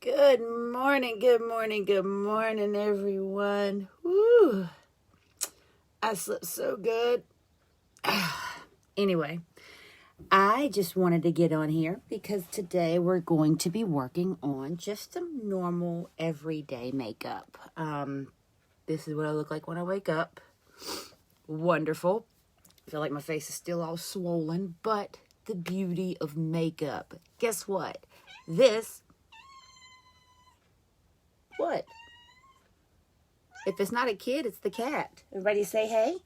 Good morning, good morning, good morning, everyone. Woo! I slept so good. Anyway, I just wanted to get on here because today we're going to be working on just some normal everyday makeup. This is what I look like when I wake up. Wonderful. I feel like my face is still all swollen, but the beauty of makeup. Guess what? What? If it's not a kid, it's the cat. Everybody say hey.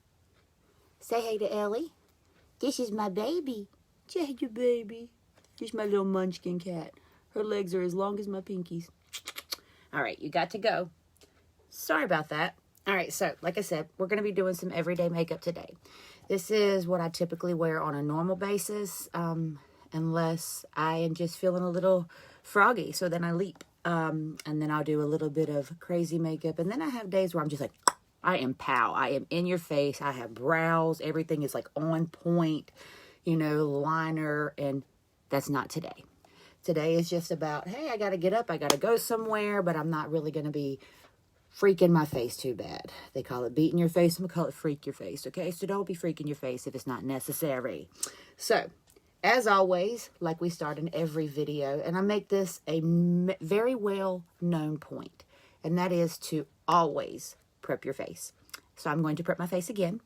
Say hey to Ellie. This is my baby. Say your baby. This is my little munchkin cat. Her legs are as long as my pinkies. All right, you got to go. Sorry about that. All right, so like I said, we're going to be doing some everyday makeup today. This is what I typically wear on a normal basis, unless I am just feeling a little froggy. So then I leap, and then I'll do a little bit of crazy makeup. And then I have days where I'm just like, I am pow. I am in your face. I have brows. Everything is like on point, liner. And that's not today. Today is just about, hey, I got to get up. I got to go somewhere, but I'm not really going to be freaking my face too bad. They call it beating your face. I'm going to call it freak your face. Okay. So don't be freaking your face if it's not necessary. So as always, like we start in every video, and I make this a very well known point, and that is to always prep your face. So I'm going to prep my face again.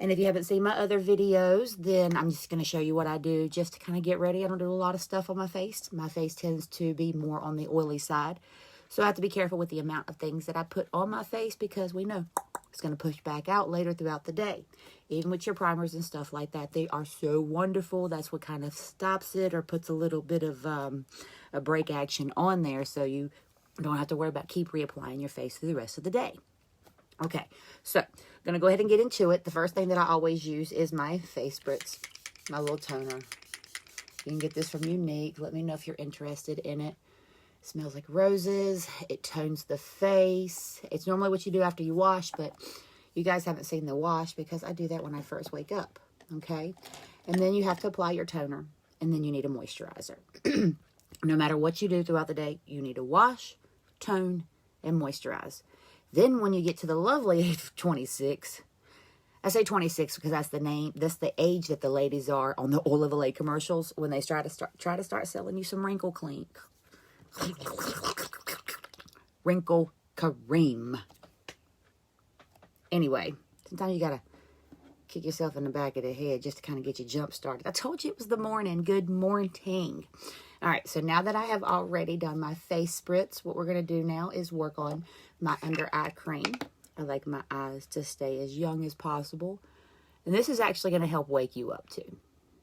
And if you haven't seen my other videos, then I'm just going to show you what I do just to kind of get ready. I don't do a lot of stuff on my face. My face tends to be more on the oily side. So I have to be careful with the amount of things that I put on my face because we know it's going to push back out later throughout the day. Even with your primers and stuff like that, they are so wonderful. That's what kind of stops it or puts a little bit of a break action on there so you don't have to worry about keep reapplying your face through the rest of the day. Okay, so I'm going to go ahead and get into it. The first thing that I always use is my face spritz, my little toner. You can get this from Younique. Let me know if you're interested in it. It smells like roses. It tones the face. It's normally what you do after you wash, but you guys haven't seen the wash because I do that when I first wake up, okay? And then you have to apply your toner, and then you need a moisturizer. No matter what you do throughout the day, you need to wash, tone, and moisturize. Then when you get to the lovely age of 26, I say 26 because that's the age that the ladies are on the Oil of Olay commercials when they try to start selling you some wrinkle clean. Wrinkle cream. Anyway, sometimes you gotta kick yourself in the back of the head just to kind of get you jump started. I told you it was the morning. Good morning. All right, so now that I have already done my face spritz, what we're gonna do now is work on my under eye cream. I like my eyes to stay as young as possible. And this is actually gonna help wake you up too.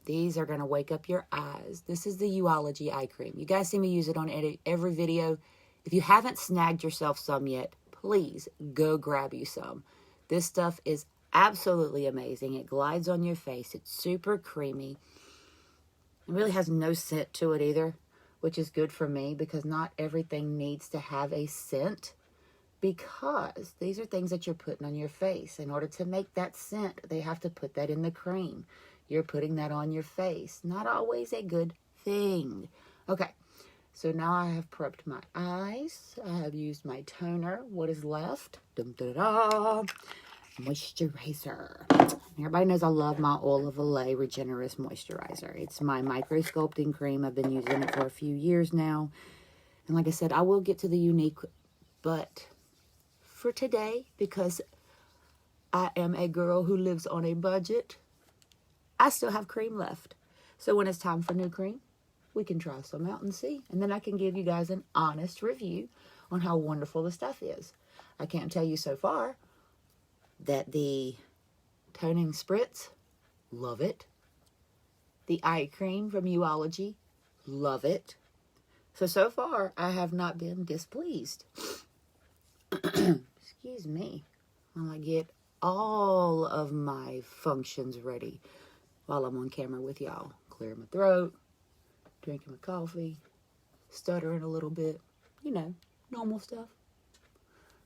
These are going to wake up your eyes. This is the Youology eye cream. You guys see me use it on every video. If you haven't snagged yourself some yet, please go grab you some. This stuff is absolutely amazing. It glides on your face. It's super creamy. It really has no scent to it either, which is good for me because not everything needs to have a scent because these are things that you're putting on your face. In order to make that scent, they have to put that in the cream. You're putting that on your face. Not always a good thing. Okay, so now I have prepped my eyes. I have used my toner. What is left? Moisturizer. Everybody knows I love my Oil of Olay Regenerist Moisturizer. It's my micro sculpting cream. I've been using it for a few years now. And like I said, I will get to the Younique, but for today, because I am a girl who lives on a budget, I still have cream left. So when it's time for new cream, we can try some out and see. And then I can give you guys an honest review on how wonderful the stuff is. I can't tell you so far that the toning spritz, love it. The eye cream from Youology, love it. So far, I have not been displeased. Excuse me. While I get all of my functions ready while I'm on camera with y'all. Clearing my throat, drinking my coffee, stuttering a little bit. Normal stuff.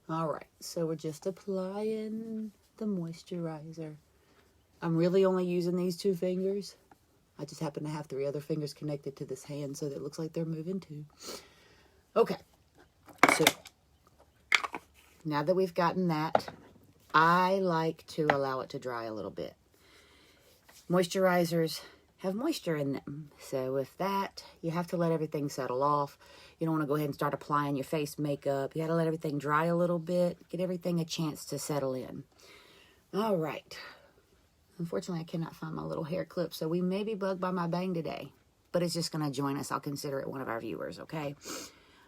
All right, so we're just applying the moisturizer. I'm really only using these 2 fingers. I just happen to have 3 other fingers connected to this hand so that it looks like they're moving too. Okay, So now that we've gotten that, I like to allow it to dry a little bit. Moisturizers have moisture in them. So with that, you have to let everything settle off. You don't want to go ahead and start applying your face makeup. You got to let everything dry a little bit. Get everything a chance to settle in. All right. Unfortunately, I cannot find my little hair clip, so we may be bugged by my bang today. But it's just going to join us. I'll consider it one of our viewers, okay?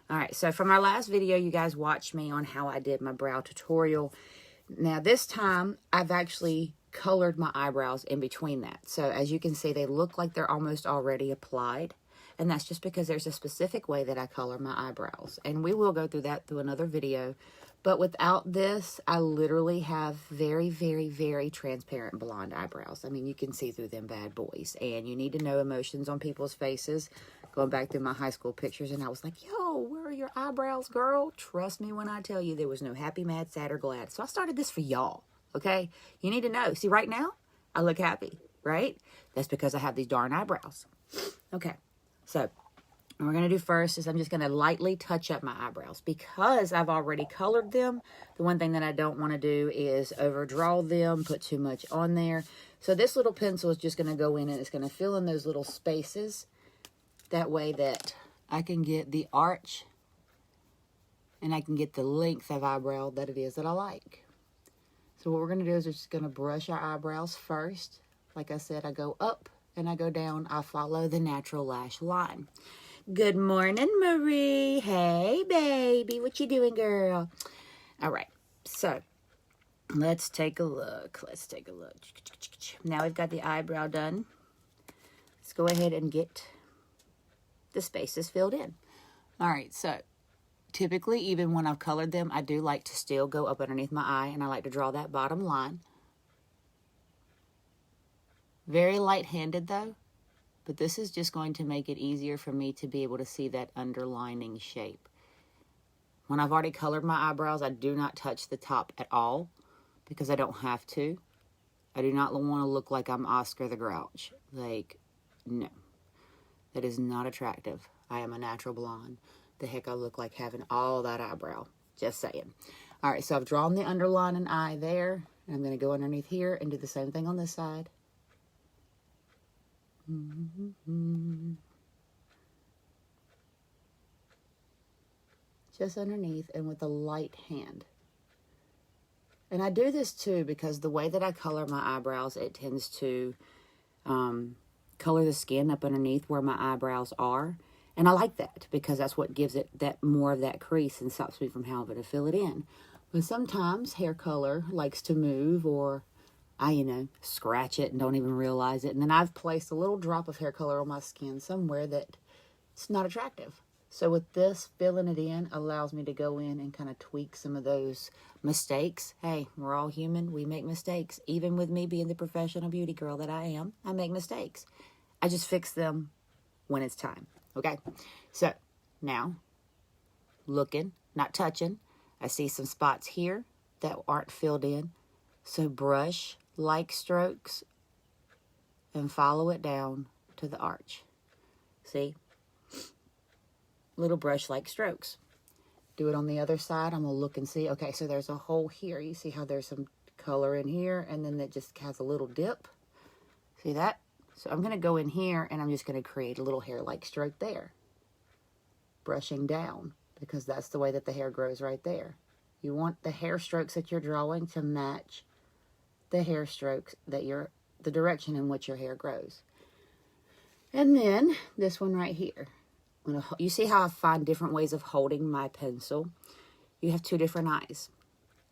All right, so from our last video, you guys watched me on how I did my brow tutorial. Now, this time, I've actually colored my eyebrows in between that. So, as you can see, they look like they're almost already applied. And that's just because there's a specific way that I color my eyebrows. And we will go through that through another video. But without this, I literally have very, very, very transparent blonde eyebrows. I mean, you can see through them bad boys. And you need to know emotions on people's faces. Going back through my high school pictures, and I was like, yo, where are your eyebrows, girl? Trust me when I tell you there was no happy, mad, sad, or glad. So I started this for y'all, okay? You need to know. See, right now, I look happy, right? That's because I have these darn eyebrows. Okay, so what we're going to do first is I'm just going to lightly touch up my eyebrows. Because I've already colored them, the one thing that I don't want to do is overdraw them, put too much on there. So this little pencil is just going to go in and it's going to fill in those little spaces. That way that I can get the arch and I can get the length of eyebrow that it is that I like. So what we're going to do is we're just going to brush our eyebrows first. Like I said, I go up and I go down. I follow the natural lash line. Good morning, Marie. Hey, baby. What you doing, girl? All right. So let's take a look. Let's take a look. Now we've got the eyebrow done. Let's go ahead and get the spaces filled in. All right, so typically, even when I've colored them, I do like to still go up underneath my eye, and I like to draw that bottom line. Very light-handed, though, but this is just going to make it easier for me to be able to see that underlining shape. When I've already colored my eyebrows, I do not touch the top at all because I don't have to. I do not want to look like I'm Oscar the Grouch. Like, no. That is not attractive. I am a natural blonde. The heck I look like having all that eyebrow. Just saying. All right, so I've drawn the underlining eye there. And I'm going to go underneath here and do the same thing on this side. Just underneath and with a light hand. And I do this too because the way that I color my eyebrows, it tends to color the skin up underneath where my eyebrows are. And I like that because that's what gives it that more of that crease and stops me from having to fill it in. But sometimes hair color likes to move, or I, scratch it and don't even realize it. And then I've placed a little drop of hair color on my skin somewhere that it's not attractive. So with this, filling it in allows me to go in and kind of tweak some of those mistakes. Hey, we're all human. We make mistakes. Even with me being the professional beauty girl that I am, I make mistakes. I just fix them when it's time. Okay? So now, looking, not touching. I see some spots here that aren't filled in. So brush like strokes and follow it down to the arch. See? Little brush like strokes. Do it on the other side. I'm going to look and see. Okay, so there's a hole here. You see how there's some color in here, and then it just has a little dip. See that? So I'm going to go in here, and I'm just going to create a little hair-like stroke there. Brushing down, because that's the way that the hair grows right there. You want the hair strokes that you're drawing to match the hair strokes that the direction in which your hair grows. And then this one right here. You see how I find different ways of holding my pencil? You have two different eyes.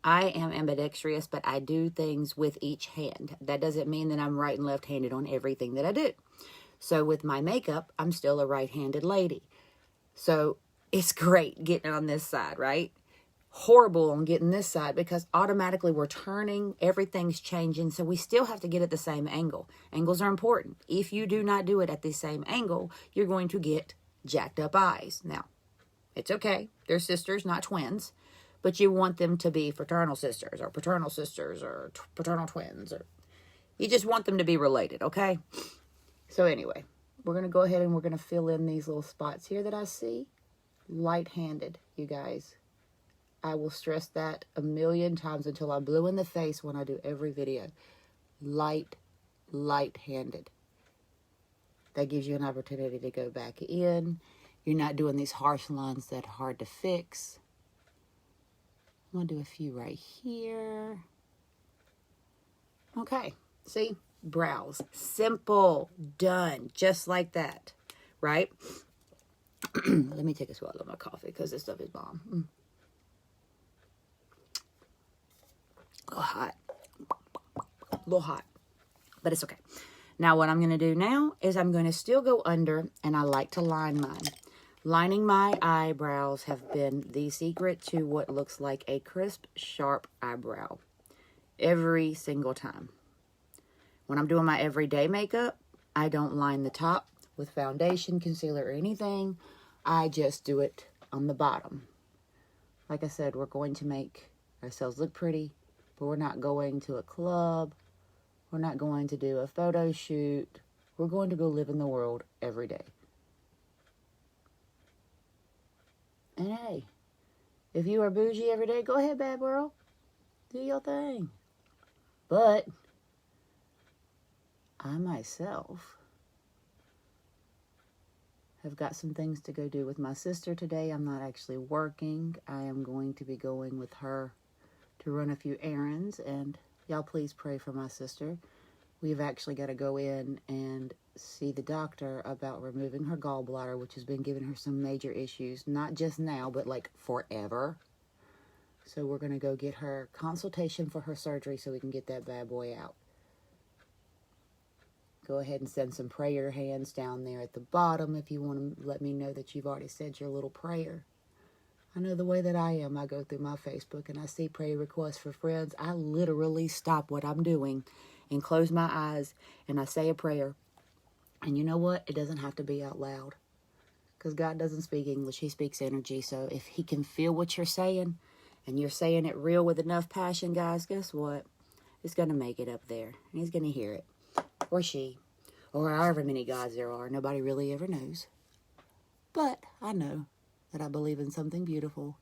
I am ambidextrous, but I do things with each hand. That doesn't mean that I'm right and left-handed on everything that I do. So with my makeup, I'm still a right-handed lady. So it's great getting on this side, right? Horrible on getting this side because automatically we're turning, everything's changing, so we still have to get at the same angle. Angles are important. If you do not do it at the same angle, you're going to get jacked up eyes. Now, it's okay. They're sisters, not twins. But you want them to be fraternal sisters or paternal sisters or paternal twins. Or you just want them to be related, okay? So anyway, we're going to go ahead and we're going to fill in these little spots here that I see. Light-handed, you guys. I will stress that a million times until I'm blue in the face when I do every video. Light-handed. That gives you an opportunity to go back in. You're not doing these harsh lines that are hard to fix. I'm going to do a few right here. Okay, see? Brows. Simple. Done. Just like that. Right? Let me take a swallow of my coffee because this stuff is bomb. A little hot. A little hot. But it's okay. Now what I'm going to do now is I'm going to still go under, and I like to line mine. Lining my eyebrows have been the secret to what looks like a crisp, sharp eyebrow. Every single time. When I'm doing my everyday makeup, I don't line the top with foundation, concealer, or anything. I just do it on the bottom. Like I said, we're going to make ourselves look pretty, but we're not going to a club. We're not going to do a photo shoot. We're going to go live in the world every day. And hey, if you are bougie every day, go ahead, bad girl. Do your thing. But I myself have got some things to go do with my sister today. I'm not actually working. I am going to be going with her to run a few errands, and y'all please pray for my sister. We've actually got to go in and see the doctor about removing her gallbladder, which has been giving her some major issues, not just now, but like forever. So we're going to go get her consultation for her surgery so we can get that bad boy out. Go ahead and send some prayer hands down there at the bottom if you want to let me know that you've already said your little prayer. I know the way that I am. I go through my Facebook and I see prayer requests for friends. I literally stop what I'm doing and close my eyes and I say a prayer. And you know what? It doesn't have to be out loud. Because God doesn't speak English. He speaks energy. So if he can feel what you're saying and you're saying it real with enough passion, guys, guess what? It's going to make it up there. And he's going to hear it. Or she. Or however many gods there are. Nobody really ever knows. But I know that I believe in something beautiful.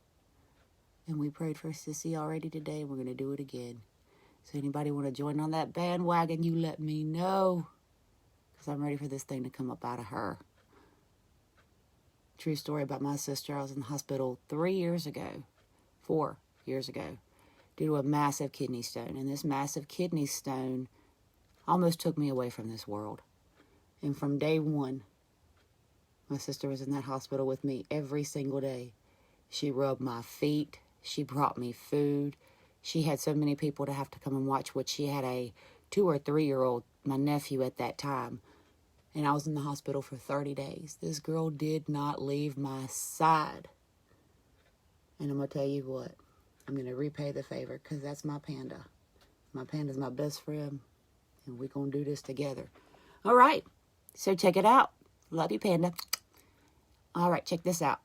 And we prayed for Sissy already today. And we're going to do it again. So anybody want to join on that bandwagon, you let me know. Because I'm ready for this thing to come up out of her. True story about my sister. I was in the hospital 4 years ago, due to a massive kidney stone. And this massive kidney stone almost took me away from this world. And from day one, my sister was in that hospital with me every single day. She rubbed my feet. She brought me food. She had so many people to have to come and watch what she had a 2 or 3 year old, my nephew at that time. And I was in the hospital for 30 days. This girl did not leave my side. And I'm going to tell you what. I'm going to repay the favor because that's my panda. My panda's my best friend. And we're going to do this together. All right. So check it out. Love you, Panda. All right, check this out.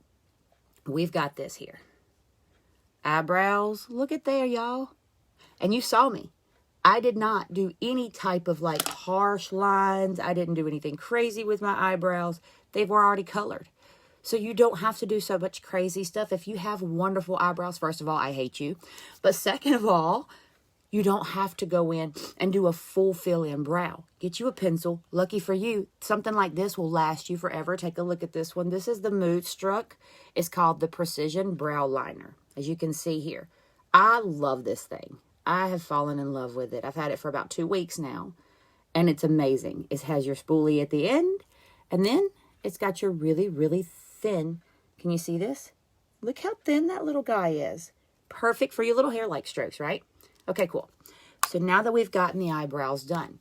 We've got this here. Eyebrows. Look at there, y'all. And you saw me. I did not do any type of like harsh lines. I didn't do anything crazy with my eyebrows. They were already colored. So you don't have to do so much crazy stuff. If you have wonderful eyebrows, first of all, I hate you. But second of all, you don't have to go in and do a full fill-in brow. Get you a pencil. Lucky for you, something like this will last you forever. Take a look at this one. This is the Moodstruck. It's called the Precision Brow Liner, as you can see here. I love this thing. I have fallen in love with it. I've had it for about 2 weeks now, and it's amazing. It has your spoolie at the end, and then it's got your really, really thin. Can you see this? Look how thin that little guy is. Perfect for your little hair-like strokes, right? Okay, cool. So now that we've gotten the eyebrows done,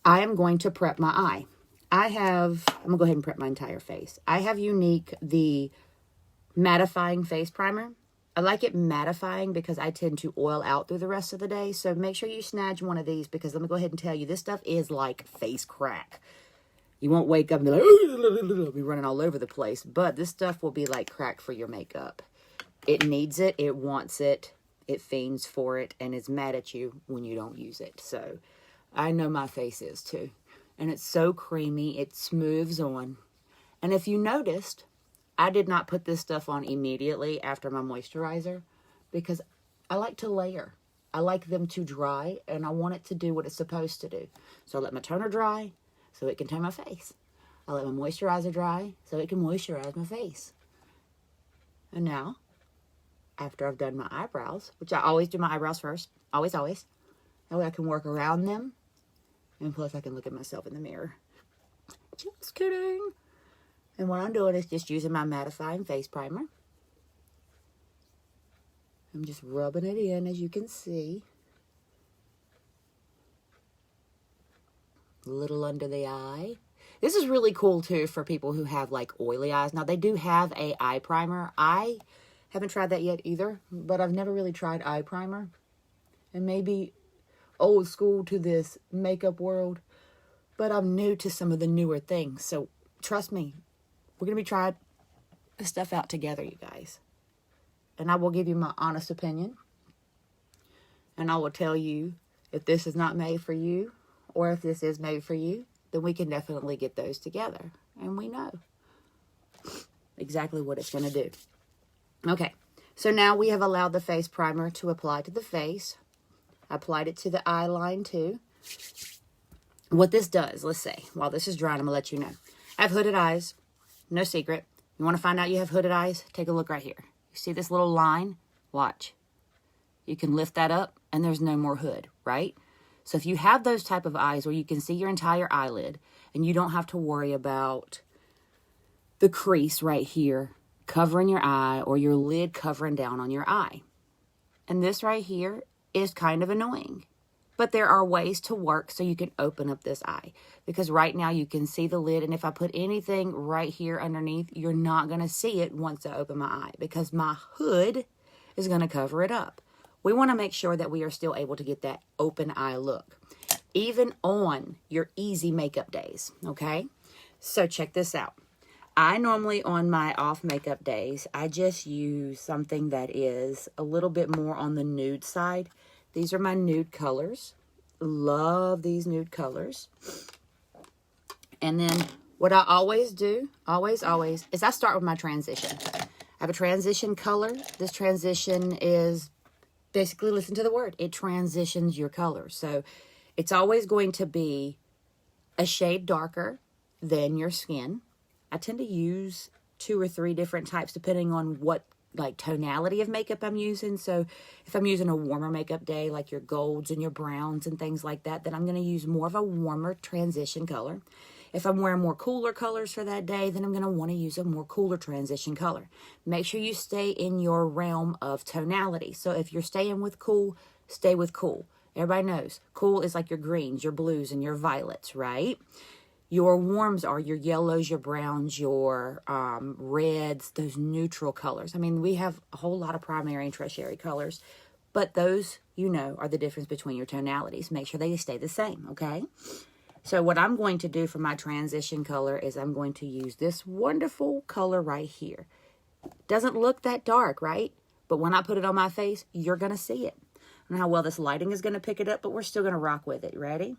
I am going to prep my eye. I'm going to go ahead and prep my entire face. I have Younique, the mattifying face primer. I like it mattifying because I tend to oil out through the rest of the day. So make sure you snatch one of these because let me go ahead and tell you, this stuff is like face crack. You won't wake up and be like, be running all over the place. But this stuff will be like crack for your makeup. It needs it. It wants it. It fiends for it and is mad at you when you don't use it. So I know my face is too. And it's so creamy. It smooths on. And if you noticed, I did not put this stuff on immediately after my moisturizer because I like to layer. I like them to dry, and I want it to do what it's supposed to do. So I let my toner dry so it can tone my face. I let my moisturizer dry so it can moisturize my face. And now, after I've done my eyebrows, which I always do my eyebrows first, always, that way I can work around them, and plus I can look at myself in the mirror. Just kidding. And what I'm doing is just using my mattifying face primer. I'm just rubbing it in, as you can see. A little under the eye. This is really cool, too, for people who have, like, oily eyes. Now, they do have a eye primer. I haven't tried that yet either, but I've never really tried eye primer. And maybe old school to this makeup world, but I'm new to some of the newer things. So, trust me, we're going to be trying this stuff out together, you guys. And I will give you my honest opinion. And I will tell you if this is not made for you, or if this is made for you, then we can definitely get those together. And we know exactly what it's going to do. Okay, so now we have allowed the face primer to apply to the face. I applied it to the eye line too. What this does, let's say, while this is drying, I'm going to let you know. I have hooded eyes, no secret. You want to find out you have hooded eyes? Take a look right here. You see this little line? Watch. You can lift that up and there's no more hood, right? So if you have those type of eyes where you can see your entire eyelid and you don't have to worry about the crease right here covering your eye or your lid covering down on your eye. And this right here is kind of annoying. But there are ways to work so you can open up this eye. Because right now you can see the lid, and if I put anything right here underneath, you're not going to see it once I open my eye. Because my hood is going to cover it up. We want to make sure that we are still able to get that open eye look. Even on your easy makeup days, okay? So check this out. I normally, on my off makeup days, I just use something that is a little bit more on the nude side. These are my nude colors. Love these nude colors. And then what I always do, always, is I start with my transition. I have a transition color. This transition is basically, listen to the word, it transitions your color. So it's always going to be a shade darker than your skin. I tend to use 2 or 3 different types depending on what like tonality of makeup I'm using. So if I'm using a warmer makeup day, like your golds and your browns and things like that, then I'm going to use more of a warmer transition color. If I'm wearing more cooler colors for that day, then I'm going to want to use a more cooler transition color. Make sure you stay in your realm of tonality. So if you're staying with cool, stay with cool. Everybody knows cool is like your greens, your blues, and your violets, right? Your warms are your yellows, your browns, your reds, those neutral colors. I mean, we have a whole lot of primary and tertiary colors, but those, you know, are the difference between your tonalities. Make sure they stay the same, okay? So what I'm going to do for my transition color is I'm going to use this wonderful color right here. Doesn't look that dark, right? But when I put it on my face, you're going to see it. I don't know how well this lighting is going to pick it up, but we're still going to rock with it. Ready?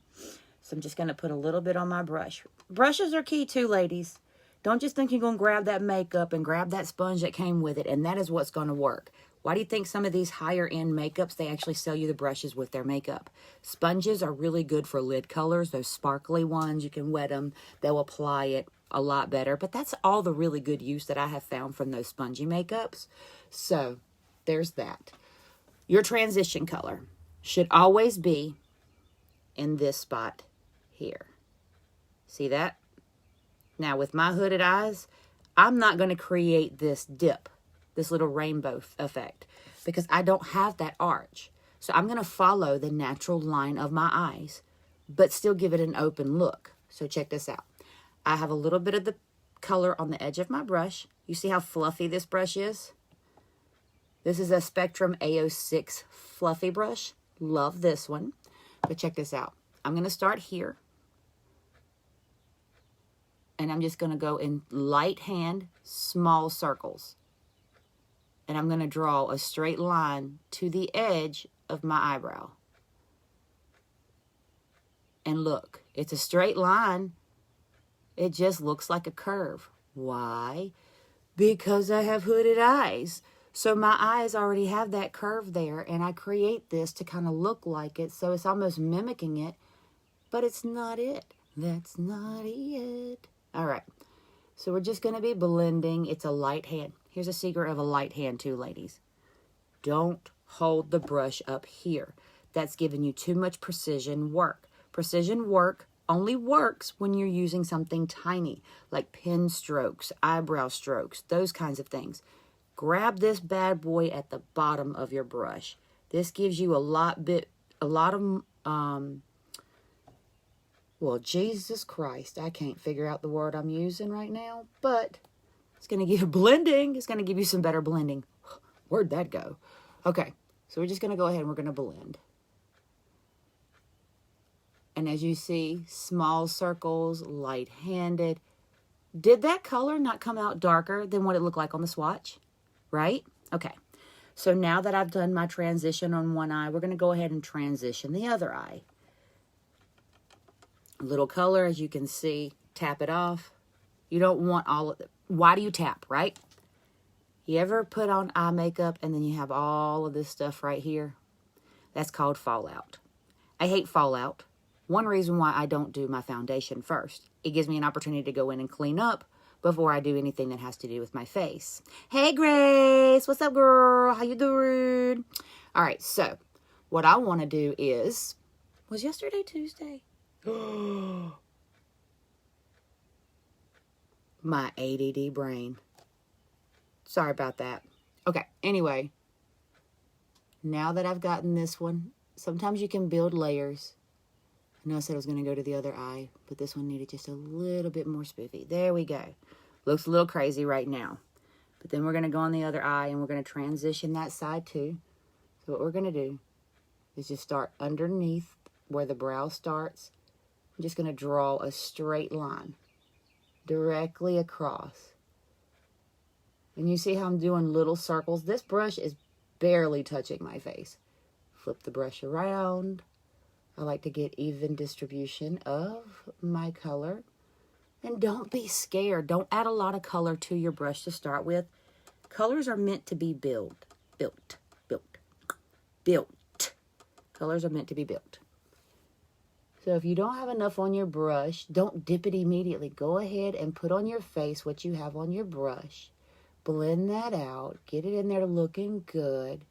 So I'm just going to put a little bit on my brush. Brushes are key too, ladies. Don't just think you're going to grab that makeup and grab that sponge that came with it, and that is what's going to work. Why do you think some of these higher end makeups, they actually sell you the brushes with their makeup? Sponges are really good for lid colors, those sparkly ones. You can wet them. They'll apply it a lot better. But that's all the really good use that I have found from those spongy makeups. So there's that. Your transition color should always be in this spot here. See that? Now with my hooded eyes, I'm not going to create this dip, this little rainbow effect, because I don't have that arch. So I'm going to follow the natural line of my eyes, but still give it an open look. So check this out. I have a little bit of the color on the edge of my brush. You see how fluffy this brush is? This is a Spectrum AO6 fluffy brush. Love this one. But check this out. I'm going to start here. And I'm just going to go in light hand, small circles. And I'm going to draw a straight line to the edge of my eyebrow. And look, it's a straight line. It just looks like a curve. Why? Because I have hooded eyes. So my eyes already have that curve there, and I create this to kind of look like it, so it's almost mimicking it, but it's not it. That's not it. All right, so we're just going to be blending. It's a light hand. Here's a secret of a light hand too, ladies. Don't hold the brush up here. That's giving you too much precision work. Precision work only works when you're using something tiny, like pen strokes, eyebrow strokes, those kinds of things. Grab this bad boy at the bottom of your brush. This gives you a lot of, well, Jesus Christ, I can't figure out the word I'm using right now, but it's going to give you blending. It's going to give you some better blending. Where'd that go? Okay, so we're just going to go ahead and we're going to blend. And as you see, small circles, light-handed. Did that color not come out darker than what it looked like on the swatch? Right? Okay. So now that I've done my transition on one eye, we're going to go ahead and transition the other eye. A little color, as you can see, tap it off. You don't want all of it. Why do you tap, right? You ever put on eye makeup and then you have all of this stuff right here? That's called fallout. I hate fallout. One reason why I don't do my foundation first. It gives me an opportunity to go in and clean up before I do anything that has to do with my face. Hey, Grace. What's up, girl? How you doing? All right, so what I want to do is... Was yesterday Tuesday? My ADD brain. Sorry about that. Okay, anyway. Now that I've gotten this one, sometimes you can build layers. I know I said I was going to go to the other eye, but this one needed just a little bit more spiffy. There we go. Looks a little crazy right now. But then we're going to go on the other eye, and we're going to transition that side too. So what we're going to do is just start underneath where the brow starts. I'm just going to draw a straight line directly across. And you see how I'm doing little circles? This brush is barely touching my face. Flip the brush around. I like to get even distribution of my color. And don't be scared. Don't add a lot of color to your brush to start with. Colors are meant to be built. Colors are meant to be built. So if you don't have enough on your brush, don't dip it immediately. Go ahead and put on your face what you have on your brush. Blend that out. Get it in there looking good.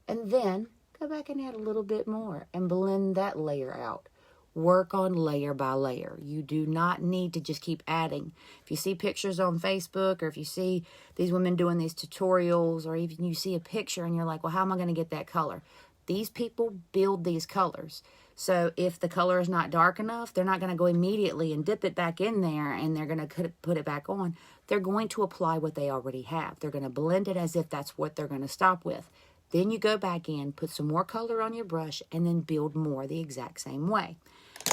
And then go back and add a little bit more and blend that layer out. Work on layer by layer. You do not need to just keep adding. If you see pictures on Facebook, or if you see these women doing these tutorials, or even you see a picture and you're like, well, how am I going to get that color? These people build these colors. So if the color is not dark enough, they're not going to go immediately and dip it back in there and they're going to put it back on. They're going to apply what they already have. They're going to blend it as if that's what they're going to stop with. Then you go back in, put some more color on your brush, and then build more the exact same way.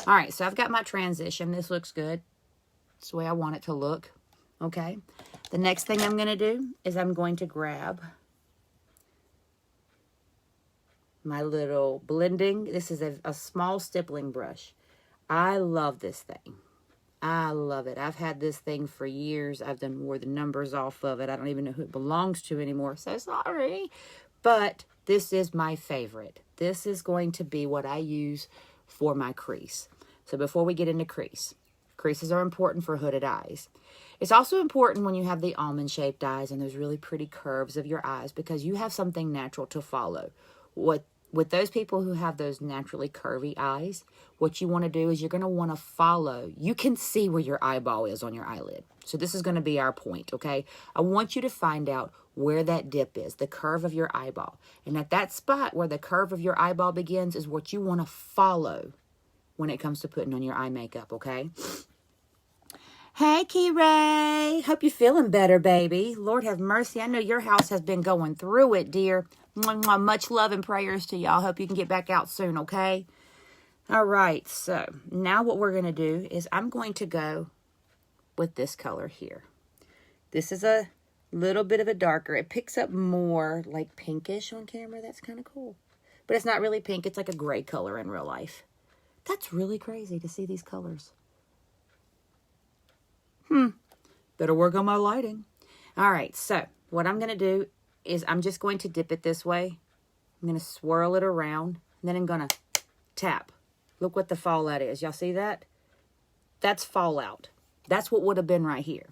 All right, so I've got my transition. This looks good. It's the way I want it to look. Okay. The next thing I'm going to do is I'm going to grab my little blending. This is a small stippling brush. I love this thing. I love it. I've had this thing for years. I've done wore the numbers off of it. I don't even know who it belongs to anymore. So sorry. But this is my favorite. This is going to be what I use for my crease. So before we get into crease, creases are important for hooded eyes. It's also important when you have the almond-shaped eyes and those really pretty curves of your eyes, because you have something natural to follow. With those people who have those naturally curvy eyes, what you want to do is you're going to want to follow. You can see where your eyeball is on your eyelid. So this is going to be our point, okay? I want you to find out where that dip is, the curve of your eyeball. And at that spot where the curve of your eyeball begins is what you want to follow when it comes to putting on your eye makeup, okay? Hey, Key-Ray. Hope you're feeling better, baby. Lord have mercy. I know your house has been going through it, dear. Much love and prayers to y'all. Hope you can get back out soon, okay? All right, so now what we're going to do is I'm going to go with this color here. This is a little bit of a darker. It picks up more like pinkish on camera. That's kind of cool. But it's not really pink. It's like a gray color in real life. That's really crazy to see these colors. Better work on my lighting. All right, so what I'm going to do is I'm just going to dip it this way. I'm going to swirl it around, and then I'm going to tap. Look what the fallout is. Y'all see that? That's fallout. That's what would have been right here.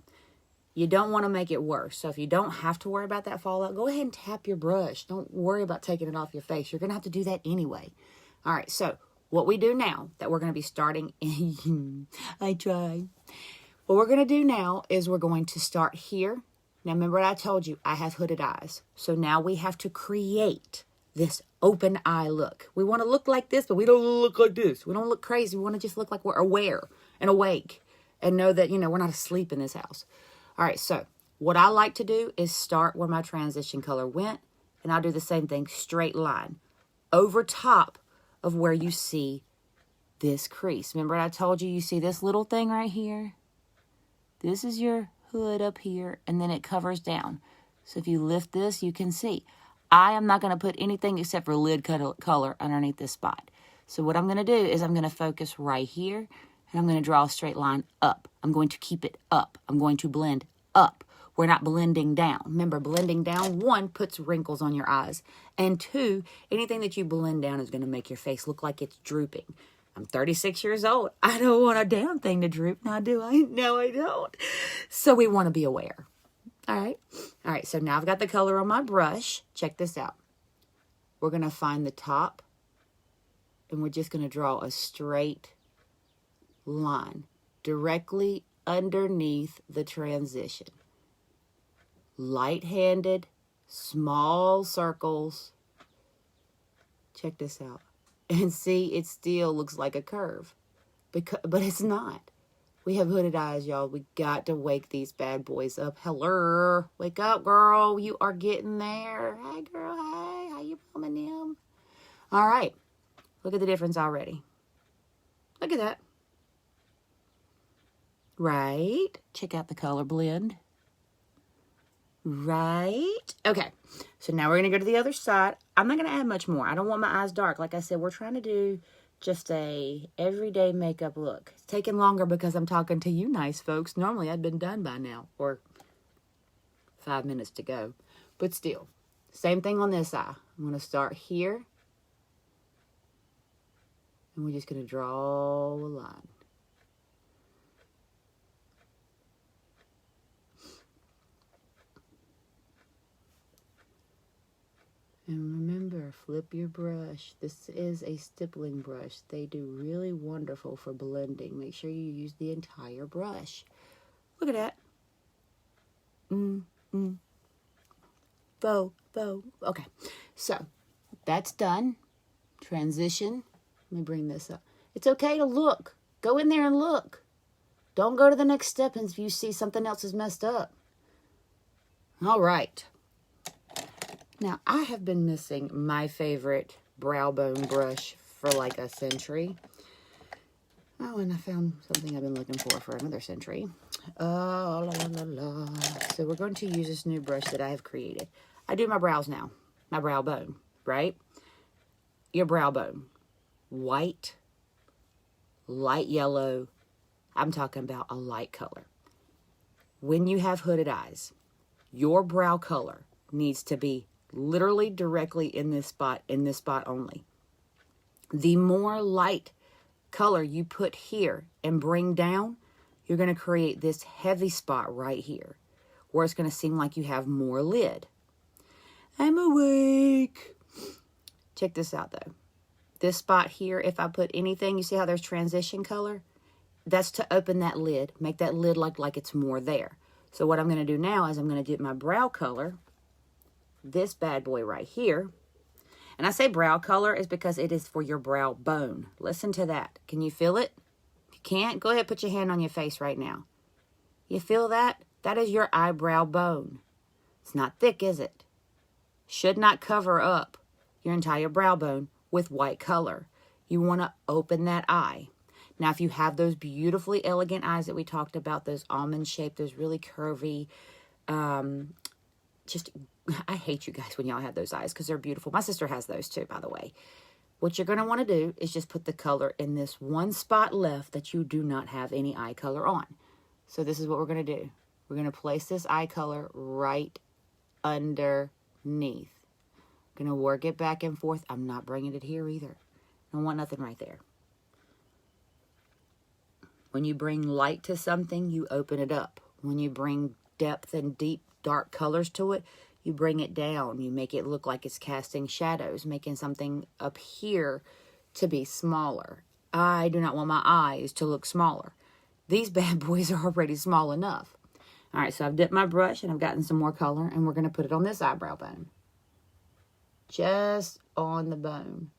You don't want to make it worse. So if you don't have to worry about that fallout, go ahead and tap your brush. Don't worry about taking it off your face. You're going to have to do that anyway. All right, so what we do now that we're going to be starting in, I tried. What we're going to do now is we're going to start here. Now remember what I told you, I have hooded eyes. So now we have to create this open eye look. We want to look like this, but we don't look like this. We don't look crazy. We want to just look like we're aware and awake and know that, we're not asleep in this house. All right, so what I like to do is start where my transition color went, and I'll do the same thing, straight line, over top of where you see this crease. Remember I told you see this little thing right here? This is your hood up here, and then it covers down. So if you lift this, you can see. I am not going to put anything except for lid color underneath this spot. So what I'm going to do is I'm going to focus right here, and I'm going to draw a straight line up. I'm going to keep it up. I'm going to blend up. We're not blending down. Remember, blending down, 1, puts wrinkles on your eyes. And 2, anything that you blend down is going to make your face look like it's drooping. I'm 36 years old. I don't want a damn thing to droop. Now, do I? No, I don't. So we want to be aware. All right. All right. So now I've got the color on my brush. Check this out. We're going to find the top, and we're just going to draw a straight line directly underneath the transition. Light-handed, small circles. Check this out. And see, it still looks like a curve, but it's not. We have hooded eyes, y'all. We got to wake these bad boys up. Hello. Wake up, girl. You are getting there. Hi, girl. Hi. How you coming in? All right. Look at the difference already. Look at that. Right. Check out the color blend. Right. Okay. So now we're going to go to the other side. I'm not going to add much more. I don't want my eyes dark. Like I said, we're trying to do just a everyday makeup look. It's taking longer because I'm talking to you nice folks. Normally I'd been done by now, or 5 minutes to go. But still, same thing on this eye. I'm going to start here, and we're just going to draw a line. And remember, flip your brush. This is a stippling brush. They do really wonderful for blending. Make sure you use the entire brush. Look at that. Bow. Okay, so that's done. Transition. Let me bring this up. It's okay to look. Go in there and look. Don't go to the next step if you see something else is messed up. All right. Now, I have been missing my favorite brow bone brush for like a century. Oh, and I found something I've been looking for another century. So we're going to use this new brush that I have created. I do my brows now. My brow bone, right? Your brow bone. White, light yellow. I'm talking about a light color. When you have hooded eyes, your brow color needs to be literally directly in this spot only. The more light color you put here and bring down, you're going to create this heavy spot right here where it's going to seem like you have more lid. I'm awake. Check this out though. This spot here, if I put anything, you see how there's transition color? That's to open that lid, make that lid look like it's more there. So what I'm going to do now is I'm going to do my brow color, this bad boy right here. And I say brow color is because it is for your brow bone. Listen to that. Can you feel it? If you can't, go ahead, put your hand on your face right now. You feel that? That is your eyebrow bone. It's not thick, is it? Should not cover up your entire brow bone with white color. You want to open that eye. Now, if you have those beautifully elegant eyes that we talked about, those almond shaped, those really curvy, I hate you guys when y'all have those eyes because they're beautiful. My sister has those too, by the way. What you're going to want to do is just put the color in this one spot left that you do not have any eye color on. So this is what we're going to do. We're going to place this eye color right underneath underneath. Gonna work it back and forth. I'm not bringing it here either. I don't want nothing right there. When you bring light to something, you open it up. When you bring depth and deep, dark colors to it, you bring it down. You make it look like it's casting shadows, making something up here to be smaller. I do not want my eyes to look smaller. These bad boys are already small enough. All right, so I've dipped my brush and I've gotten some more color, and we're going to put it on this eyebrow bone. Just on the bone.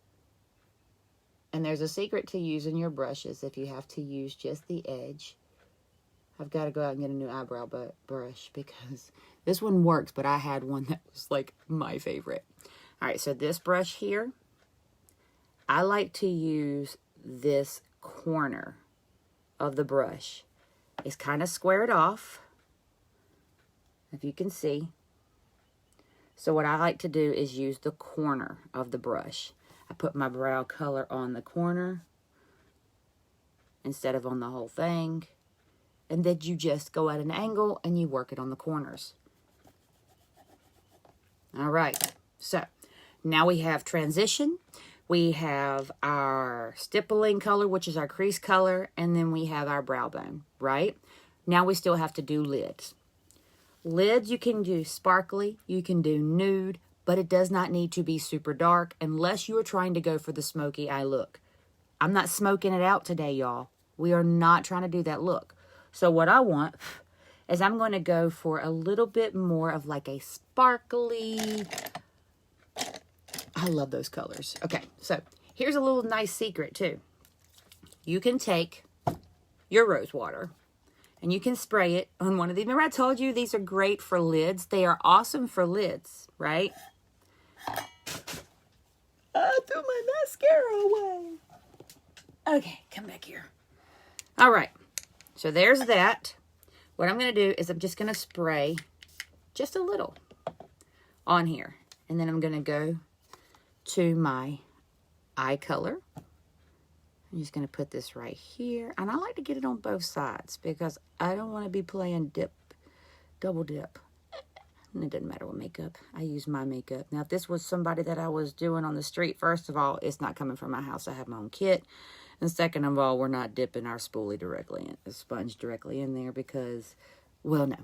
And there's a secret to using your brushes if you have to use just the edge. I've got to go out and get a new eyebrow brush because this one works, but I had one that was like my favorite. All right, so this brush here, I like to use this corner of the brush. It's kind of squared off, if you can see. So what I like to do is use the corner of the brush. I put my brow color on the corner instead of on the whole thing. And then you just go at an angle and you work it on the corners. All right, so now we have transition. We have our stippling color, which is our crease color, and then we have our brow bone, right? Now we still have to do lids. Lids you can do sparkly, you can do nude, but it does not need to be super dark unless you are trying to go for the smoky eye look. I'm not smoking it out today, y'all. We are not trying to do that look. So what I want is I'm going to go for a little bit more of like a sparkly... I love those colors. Okay, so here's a little nice secret too. You can take your rose water and you can spray it on one of these. Remember I told you these are great for lids? They are awesome for lids, right? I threw my mascara away. Okay, come back here. All right, so there's that. What I'm going to do is I'm just going to spray just a little on here. And then I'm going to go to my eye color. I'm just going to put this right here. And I like to get it on both sides because I don't want to be playing double dip. And it doesn't matter what makeup. I use my makeup. Now, if this was somebody that I was doing on the street, first of all, it's not coming from my house. I have my own kit. And second of all, we're not dipping our spoolie directly in, the sponge directly in there because, well, no.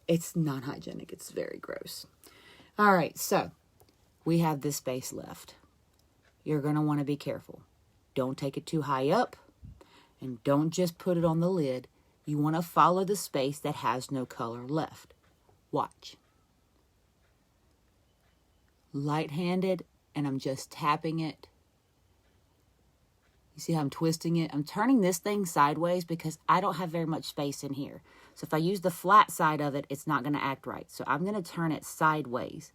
It's not hygienic. It's very gross. All right, so we have this space left. You're going to want to be careful. Don't take it too high up and don't just put it on the lid. You want to follow the space that has no color left. Watch. Light-handed, and I'm just tapping it. You see how I'm twisting it? I'm turning this thing sideways because I don't have very much space in here. So if I use the flat side of it, it's not going to act right. So I'm going to turn it sideways.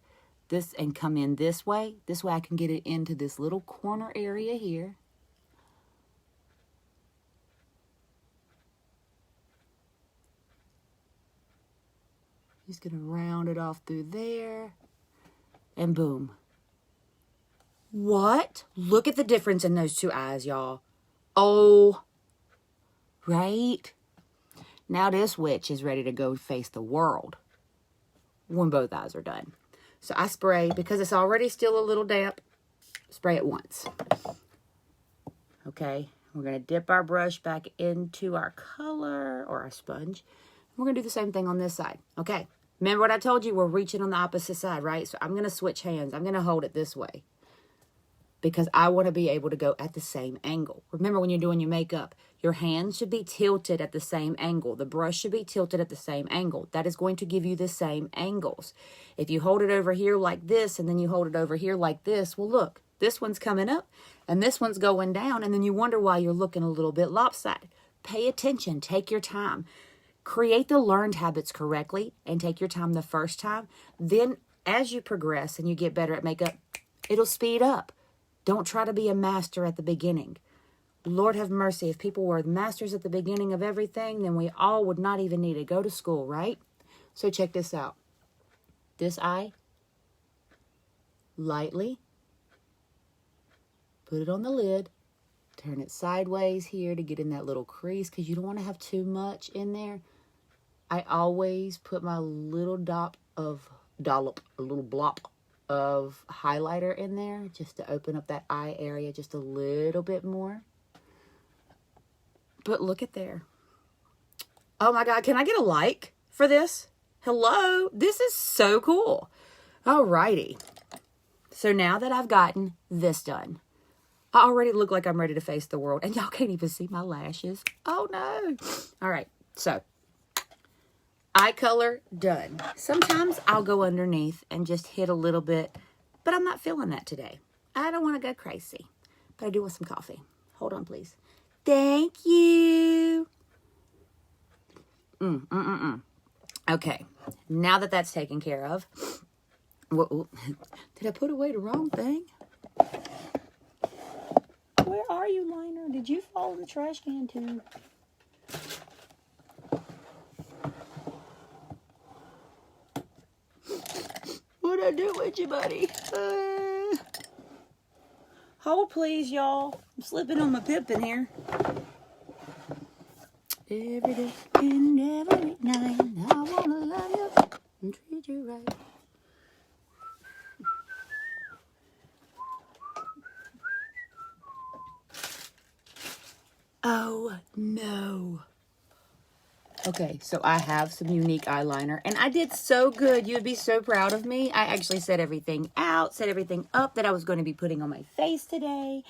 This and come in this way. This way I can get it into this little corner area here. Just going to round it off through there. And boom. What? Look at the difference in those two eyes, y'all. Oh, right? Now this witch is ready to go face the world when both eyes are done. So I spray, because it's already still a little damp, spray it once. Okay, we're going to dip our brush back into our color or our sponge. We're going to do the same thing on this side. Okay, remember what I told you? We're reaching on the opposite side, right? So I'm going to switch hands. I'm going to hold it this way because I want to be able to go at the same angle. Remember when you're doing your makeup, your hands should be tilted at the same angle. The brush should be tilted at the same angle. That is going to give you the same angles. If you hold it over here like this and then you hold it over here like this, well, look, this one's coming up and this one's going down, and then you wonder why you're looking a little bit lopsided. Pay attention. Take your time. Create the learned habits correctly and take your time the first time. Then as you progress and you get better at makeup, it'll speed up. Don't try to be a master at the beginning. Lord have mercy. If people were masters at the beginning of everything, then we all would not even need to go to school, right? So check this out. This eye, lightly, put it on the lid, turn it sideways here to get in that little crease because you don't want to have too much in there. I always put my little dollop, a little blop of highlighter in there just to open up that eye area just a little bit more. But look at there. Oh my God, can I get a like for this? Hello, this is so cool. Alrighty. So now that I've gotten this done, I already look like I'm ready to face the world. And y'all can't even see my lashes. Oh no. All right, so eye color done. Sometimes I'll go underneath and just hit a little bit, but I'm not feeling that today. I don't want to go crazy, but I do want some coffee. Hold on, please. Thank you. Okay, now that that's taken care of, did I put away the wrong thing? Where are you, liner? Did you fall in the trash can too? What'd I do with you, buddy? Hold please, y'all. I'm slipping on my pip in here. Every day and every night, I wanna love you and treat you right. Oh no. Okay, so I have some unique eyeliner, and I did so good. You would be so proud of me. I actually set everything out, set everything up that I was going to be putting on my face today.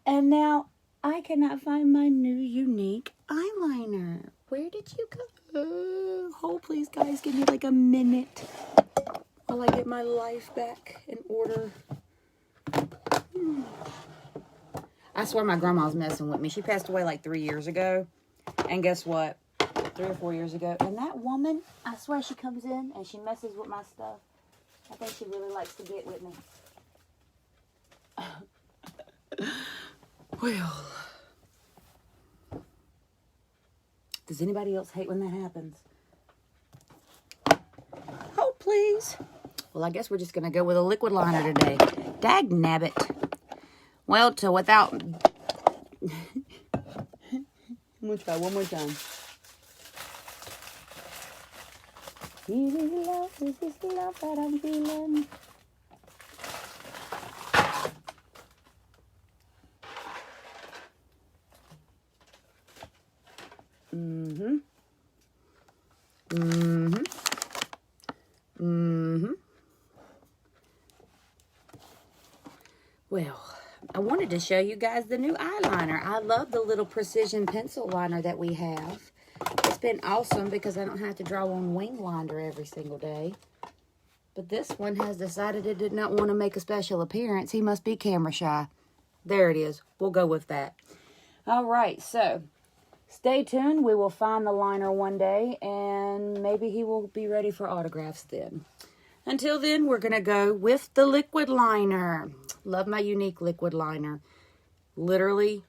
And now I cannot find my new unique eyeliner. Where did you go? Hold please, guys. Give me like a minute while I get my life back in order. I swear my grandma's messing with me. She passed away like 3 years ago. And guess what? 3 or 4 years ago. And that woman, I swear she comes in and she messes with my stuff. I think she really likes to get with me. Well, does anybody else hate when that happens? Oh, please. Well, I guess we're just going to go with a liquid liner today. Dag nabbit. Well, to without... I'm going to try one more time. This is the love that I'm feeling. Well, I wanted to show you guys the new eyeliner. I love the little precision pencil liner that we have. It's been awesome because I don't have to draw on wing liner every single day. But this one has decided it did not want to make a special appearance. He must be camera shy. There it is. We'll go with that. All right, so stay tuned. We will find the liner one day, and maybe he will be ready for autographs then. Until then, we're going to go with the liquid liner. Love my unique liquid liner. Literally,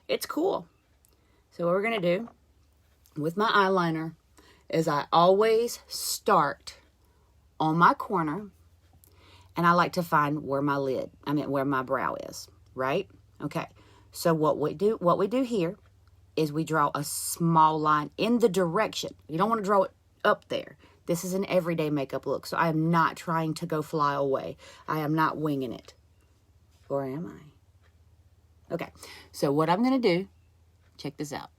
it's cool. So what we're going to do with my eyeliner is I always start on my corner, and I like to find where where my brow is, right? Okay. So what we do here is we draw a small line in the direction. You don't want to draw it up there. This is an everyday makeup look, so I am not trying to go fly away. I am not winging it. Or am I? Okay, so what I'm going to do, check this out.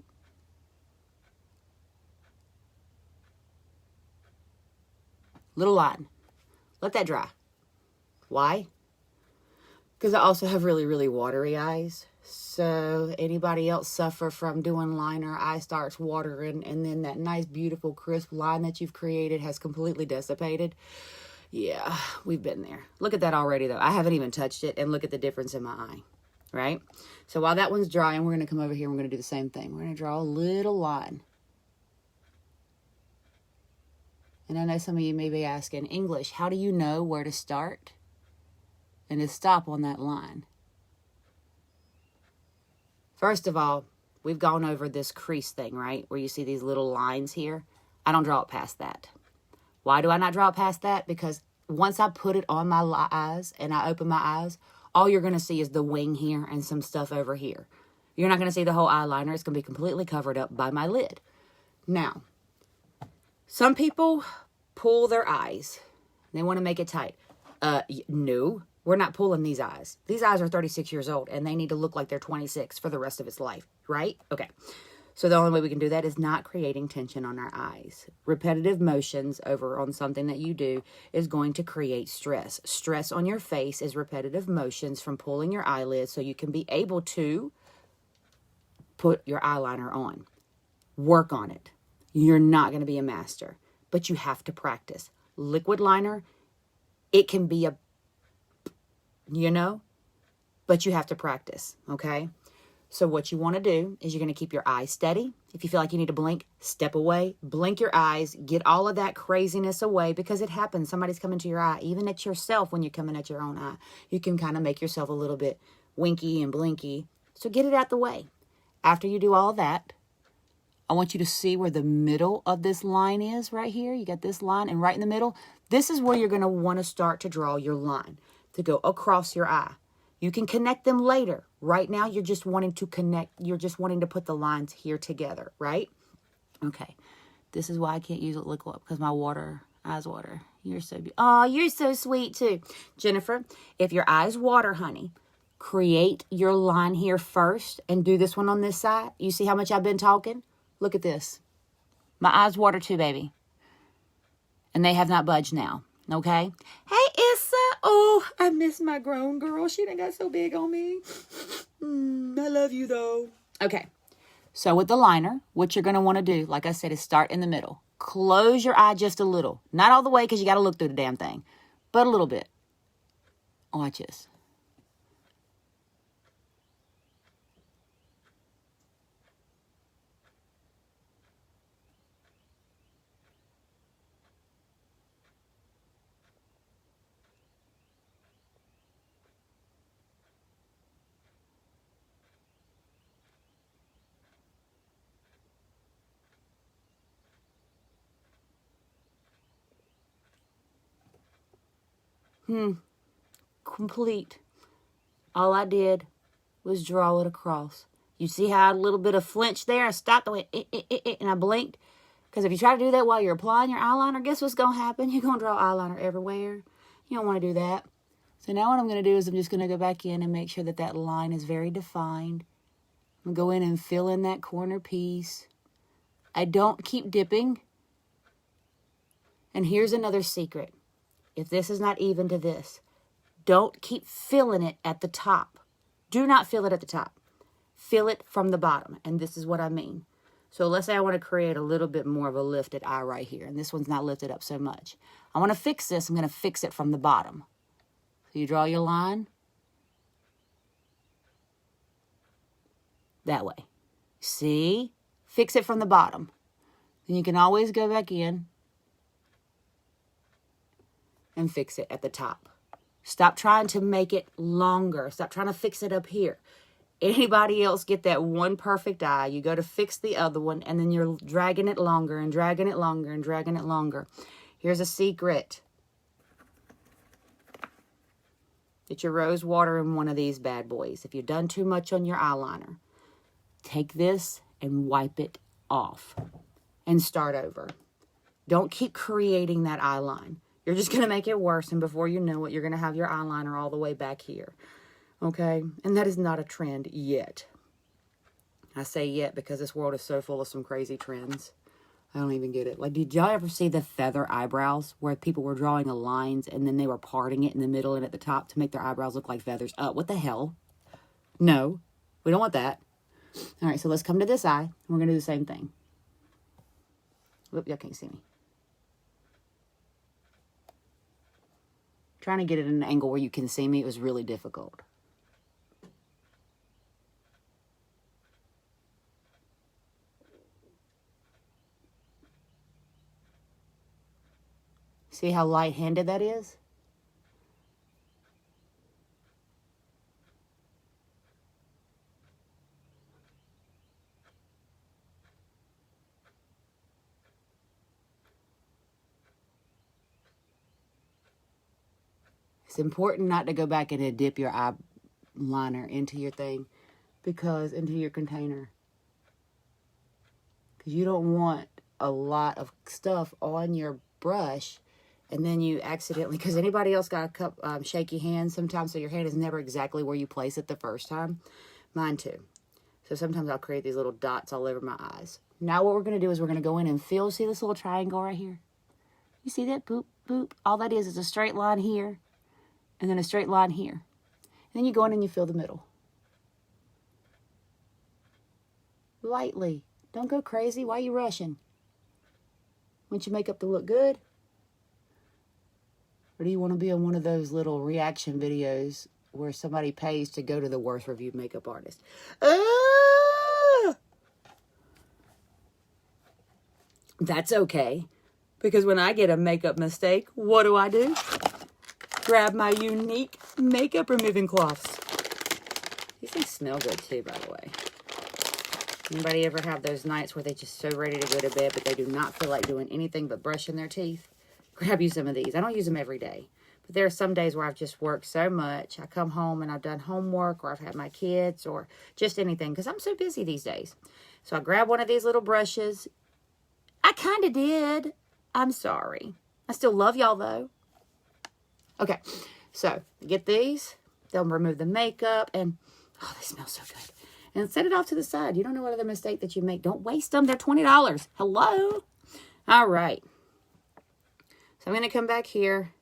Little line. Let that dry. Why? Because I also have really, really watery eyes. So anybody else suffer from doing liner, eye starts watering, and then that nice, beautiful, crisp line that you've created has completely dissipated. Yeah, we've been there. Look at that already, though. I haven't even touched it, and look at the difference in my eye, right? So while that one's drying, we're going to come over here and we're going to do the same thing. We're going to draw a little line. And I know some of you may be asking, English, how do you know where to start and to stop on that line? First of all, we've gone over this crease thing, right? Where you see these little lines here. I don't draw it past that. Why do I not draw it past that? Because once I put it on my eyes and I open my eyes, all you're going to see is the wing here and some stuff over here. You're not going to see the whole eyeliner. It's going to be completely covered up by my lid. Now, some people pull their eyes. They want to make it tight. No, we're not pulling these eyes. These eyes are 36 years old and they need to look like they're 26 for the rest of its life, right? Okay. So the only way we can do that is not creating tension on our eyes. Repetitive motions over on something that you do is going to create stress. Stress on your face is repetitive motions from pulling your eyelids so you can be able to put your eyeliner on. Work on it. You're not going to be a master, but you have to practice. Liquid liner, it can be a, but you have to practice, okay? So what you want to do is you're going to keep your eyes steady. If you feel like you need to blink, step away, blink your eyes, get all of that craziness away because it happens. Somebody's coming to your eye, even at yourself when you're coming at your own eye. You can kind of make yourself a little bit winky and blinky. So get it out the way. After you do all of that, I want you to see where the middle of this line is right here. You got this line and right in the middle. This is where you're going to want to start to draw your line to go across your eye. You can connect them later. Right now, you're just wanting to connect. You're just wanting to put the lines here together, right? Okay. This is why I can't use liquid because my eyes water. You're so sweet too. Jennifer, if your eyes water, honey, create your line here first and do this one on this side. You see how much I've been talking? Look at this. My eyes water too, baby. And they have not budged now. Okay? Hey, Issa. Oh, I miss my grown girl. She done got so big on me. I love you, though. Okay. So with the liner, what you're going to want to do, like I said, is start in the middle. Close your eye just a little. Not all the way because you got to look through the damn thing. But a little bit. Watch this. Complete. All I did was draw it across. You see how I had a little bit of flinch there? I stopped the way, and I blinked. Because if you try to do that while you're applying your eyeliner, guess what's going to happen? You're going to draw eyeliner everywhere. You don't want to do that. So now what I'm going to do is I'm just going to go back in and make sure that that line is very defined. I'm going to go in and fill in that corner piece. I don't keep dipping. And here's another secret. If this is not even to this, don't keep filling it at the top. Do not fill it at the top. Fill it from the bottom. And this is what I mean. So let's say I want to create a little bit more of a lifted eye right here. And this one's not lifted up so much. I want to fix this. I'm going to fix it from the bottom. So you draw your line. That way. See? Fix it from the bottom. Then you can always go back in and fix it at the top. Stop trying to make it longer. Stop trying to fix it up here. Anybody else get that one perfect eye? You go to fix the other one, and then you're dragging it longer and dragging it longer and dragging it longer. Here's a secret. Get your rose water in one of these bad boys. If you've done too much on your eyeliner, take this and wipe it off and start over. Don't keep creating that eye line. You're just going to make it worse, and before you know it, you're going to have your eyeliner all the way back here. Okay? And that is not a trend yet. I say yet because this world is so full of some crazy trends. I don't even get it. Like, did y'all ever see the feather eyebrows where people were drawing the lines and then they were parting it in the middle and at the top to make their eyebrows look like feathers? What the hell? No, we don't want that. All right, so let's come to this eye. We're going to do the same thing. Whoop, y'all can't see me. Trying to get it in an angle where you can see me, it was really difficult. See how light-handed that is? It's important not to go back and dip your eyeliner into your thing, into your container. Because you don't want a lot of stuff on your brush and then you accidentally, because anybody else got a shaky hand sometimes, so your hand is never exactly where you place it the first time. Mine too. So sometimes I'll create these little dots all over my eyes. Now what we're going to do is we're going to go in and fill. See this little triangle right here? You see that? Boop, boop. All that is a straight line here, and then a straight line here. And then you go in and you fill the middle. Lightly. Don't go crazy. Why are you rushing? Want your makeup to look good? Or do you want to be on one of those little reaction videos where somebody pays to go to the worst reviewed makeup artist? That's okay. Because when I get a makeup mistake, what do? Grab my unique makeup removing cloths. These things smell good too, by the way. Anybody ever have those nights where they're just so ready to go to bed, but they do not feel like doing anything but brushing their teeth? Grab you some of these. I don't use them every day. But there are some days where I've just worked so much. I come home and I've done homework, or I've had my kids, or just anything, because I'm so busy these days. So I grab one of these little brushes. I kind of did. I'm sorry. I still love y'all, though. Okay, so get these. They'll remove the makeup, and oh, they smell so good. And set it off to the side. You don't know what other mistake that you make. Don't waste them. They're $20. Hello? All right. So I'm going to come back here.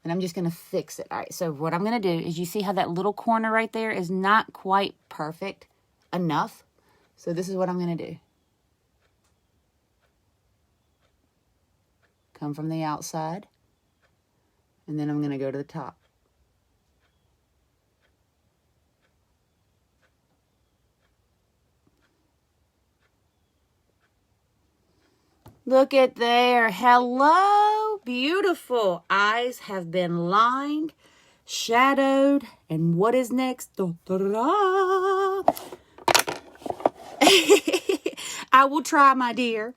And I'm just going to fix it. All right. So what I'm going to do is, you see how that little corner right there is not quite perfect enough. So this is what I'm going to do. Come from the outside. And then I'm going to go to the top. Look at there. Hello. Beautiful. Eyes have been lined, shadowed, and what is next? Da, da, da, da. I will try, my dear.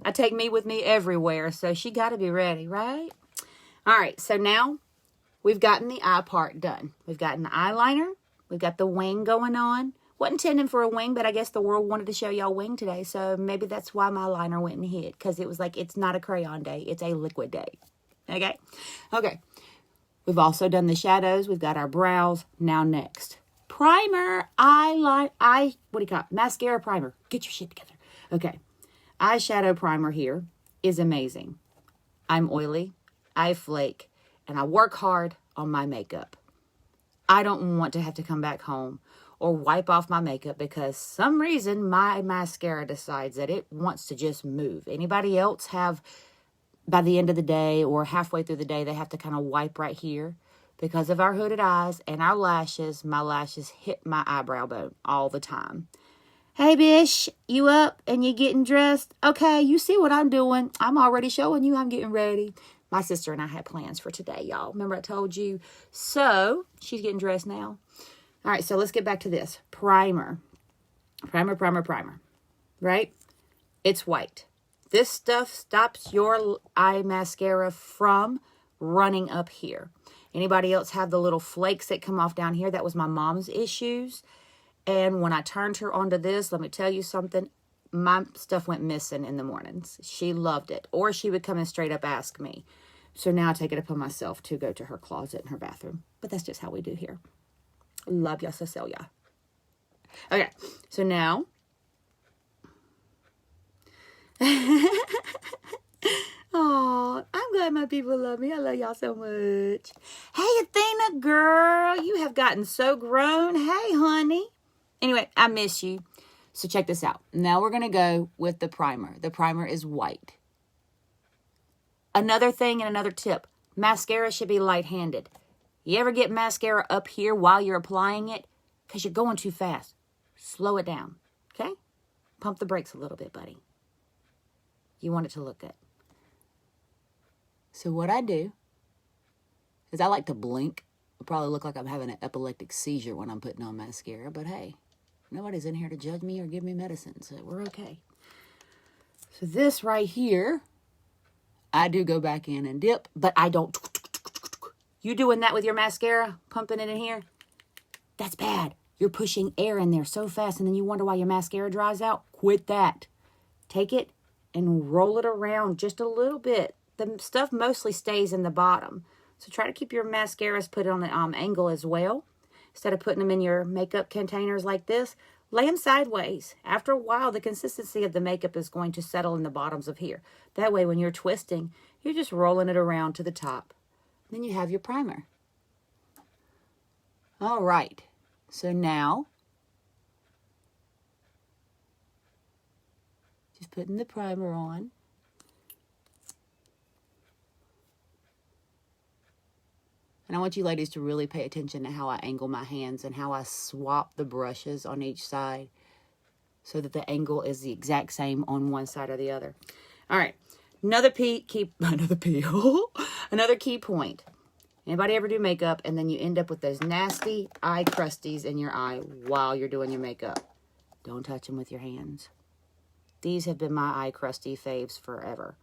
I take me with me everywhere, so she got to be ready, right? All right, so now we've gotten the eye part done. We've got an eyeliner. We've got the wing going on. Wasn't intending for a wing, but I guess the world wanted to show y'all wing today, so maybe that's why my liner went and hid, because it was like, it's not a crayon day, it's a liquid day. Okay? Okay. We've also done the shadows. We've got our brows. Now next. Primer, what do you call it? Mascara primer. Get your shit together. Okay. Eyeshadow primer here is amazing. I'm oily, I flake, and I work hard on my makeup. I don't want to have to come back home or wipe off my makeup because some reason my mascara decides that it wants to just move. Anybody else have, by the end of the day or halfway through the day, they have to kind of wipe right here? Because of our hooded eyes and our lashes, my lashes hit my eyebrow bone all the time. Hey, Bish, you up and you getting dressed? Okay, you see what I'm doing. I'm already showing you I'm getting ready. My sister and I had plans for today, y'all. Remember I told you? So, she's getting dressed now. All right, so let's get back to this. Primer. Primer. Right? It's white. This stuff stops your eye mascara from running up here. Anybody else have the little flakes that come off down here? That was my mom's issues. And when I turned her onto this, let me tell you something. My stuff went missing in the mornings. She loved it. Or she would come and straight up ask me. So now I take it upon myself to go to her closet in her bathroom. But that's just how we do here. Love ya, Cecilia. Okay, so now. Oh, I'm glad my people love me. I love y'all so much. Hey, Athena, girl. You have gotten so grown. Hey, honey. Anyway, I miss you. So check this out. Now we're going to go with the primer. The primer is white. Another thing and another tip. Mascara should be light-handed. You ever get mascara up here while you're applying it? Because you're going too fast. Slow it down. Okay? Pump the brakes a little bit, buddy. You want it to look good. So what I do is I like to blink. It'll probably look like I'm having an epileptic seizure when I'm putting on mascara. But hey, nobody's in here to judge me or give me medicine. So we're okay. So this right here, I do go back in and dip. But I don't. You doing that with your mascara? Pumping it in here? That's bad. You're pushing air in there so fast and then you wonder why your mascara dries out. Quit that. Take it and roll it around just a little bit. The stuff mostly stays in the bottom. So try to keep your mascaras put on an angle as well. Instead of putting them in your makeup containers like this, lay them sideways. After a while, the consistency of the makeup is going to settle in the bottoms of here. That way, when you're twisting, you're just rolling it around to the top. Then you have your primer. All right. So now, just putting the primer on. And I want you ladies to really pay attention to how I angle my hands and how I swap the brushes on each side so that the angle is the exact same on one side or the other. All right, another key point. Anybody ever do makeup and then you end up with those nasty eye crusties in your eye while you're doing your makeup? Don't touch them with your hands. These have been my eye crusty faves forever.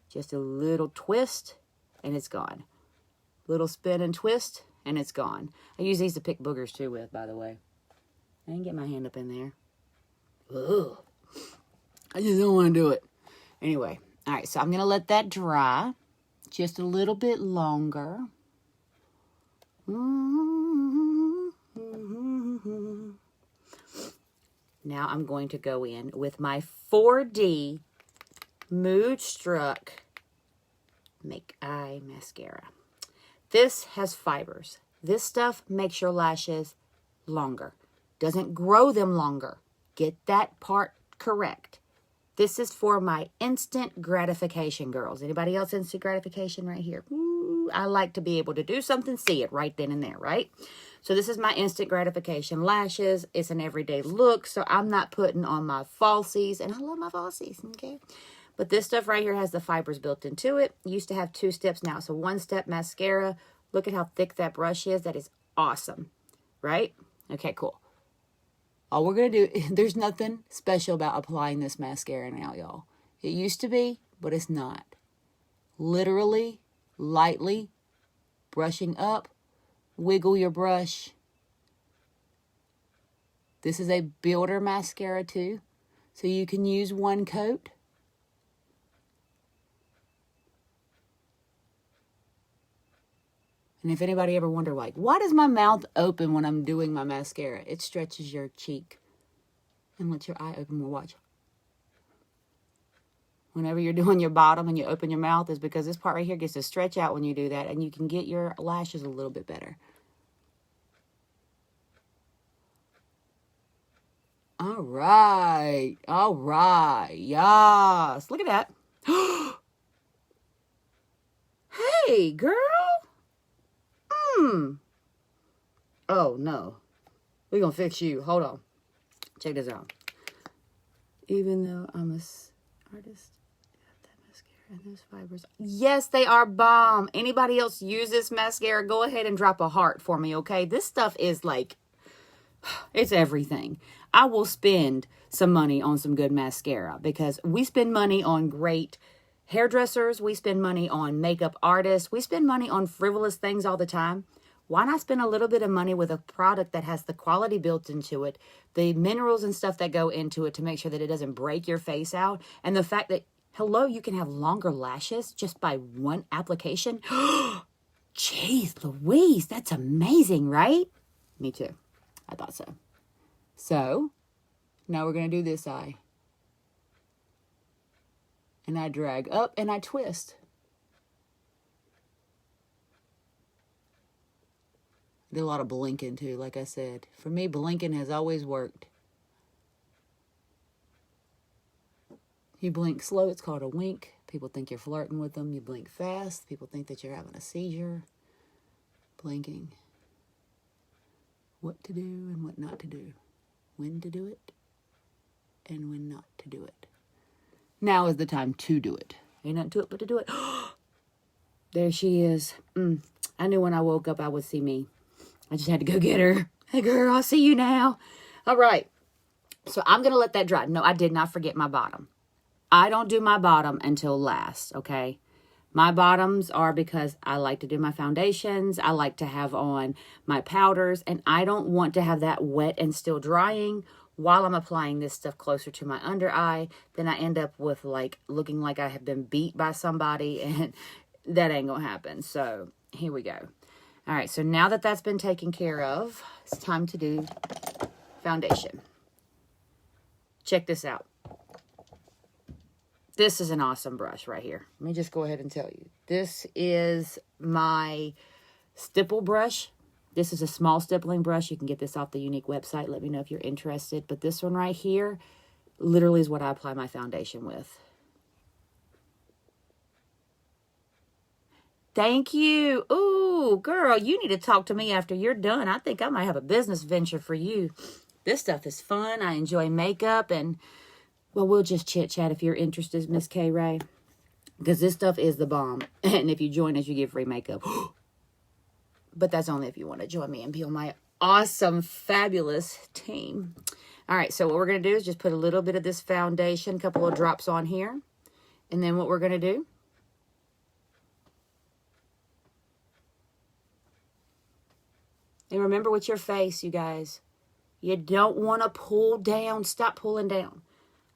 Just a little twist and it's gone. Little spin and twist, and it's gone. I use these to pick boogers, too, with, by the way. I didn't get my hand up in there. Ugh. I just don't want to do it. Anyway, all right, so I'm going to let that dry just a little bit longer. Now I'm going to go in with my 4D Moodstruck Make Eye Mascara. This has fibers. This stuff makes your lashes longer. Doesn't grow them longer. Get that part correct. This is for my instant gratification, girls. Anybody else instant gratification right here? Ooh, I like to be able to do something, see it right then and there, right? So this is my instant gratification lashes. It's an everyday look, so I'm not putting on my falsies. And I love my falsies, okay? But this stuff right here has the fibers built into it. It used to have 2 steps, now it's a 1-step mascara. Look at how thick that brush is. That is awesome, right? Okay, cool. All we're going to do, there's nothing special about applying this mascara now, y'all. It used to be, but it's not. Literally, lightly, brushing up, wiggle your brush. This is a builder mascara too, so you can use 1 coat. And if anybody ever wonder, like, why does my mouth open when I'm doing my mascara? It stretches your cheek and lets your eye open more. Watch. Whenever you're doing your bottom and you open your mouth, is because this part right here gets to stretch out when you do that, and you can get your lashes a little bit better. All right. All right. Yes. Look at that. Hey, girl. Oh, no. We're going to fix you. Hold on. Check this out. Even though I'm a artist, that mascara and those fibers. Yes, they are bomb. Anybody else use this mascara? Go ahead and drop a heart for me, okay? This stuff is like, it's everything. I will spend some money on some good mascara because we spend money on great hairdressers. We spend money on makeup artists. We spend money on frivolous things all the time. Why not spend a little bit of money with a product that has the quality built into it, the minerals and stuff that go into it to make sure that it doesn't break your face out, and the fact that, hello, you can have longer lashes just by 1 application. Jeez Louise, that's amazing, right? Me too. I thought so. So, now we're going to do this eye. And I drag up and I twist. I did a lot of blinking too, like I said. For me, blinking has always worked. You blink slow, it's called a wink. People think you're flirting with them. You blink fast, people think that you're having a seizure. Blinking. What to do and what not to do. When to do it and when not to do it. Now is the time to do it. Ain't nothing to it but to do it. There she is. I knew when I woke up I would see me. I just had to go get her. Hey, girl, I'll see you now. All right. So I'm going to let that dry. No, I did not forget my bottom. I don't do my bottom until last, okay? My bottoms are because I like to do my foundations. I like to have on my powders. And I don't want to have that wet and still drying while I'm applying this stuff closer to my under eye, then I end up with like looking like I have been beat by somebody, and that ain't gonna happen. So here we go. All right, so now that that's been taken care of, it's time to do foundation. Check this out. This is an awesome brush right here. Let me just go ahead and tell you. This is my stipple brush. This is a small stippling brush. You can get this off the Younique website. Let me know if you're interested. But this one right here literally is what I apply my foundation with. Thank you. Ooh, girl, you need to talk to me after you're done. I think I might have a business venture for you. This stuff is fun. I enjoy makeup, and, well, we'll just chit-chat if you're interested, Miss K. Ray. Because this stuff is the bomb. And if you join us, you get free makeup. But that's only if you want to join me and be on my awesome, fabulous team. All right, so what we're going to do is just put a little bit of this foundation, a couple of drops on here. And then what we're going to do, and remember with your face, you guys, you don't want to pull down. Stop pulling down.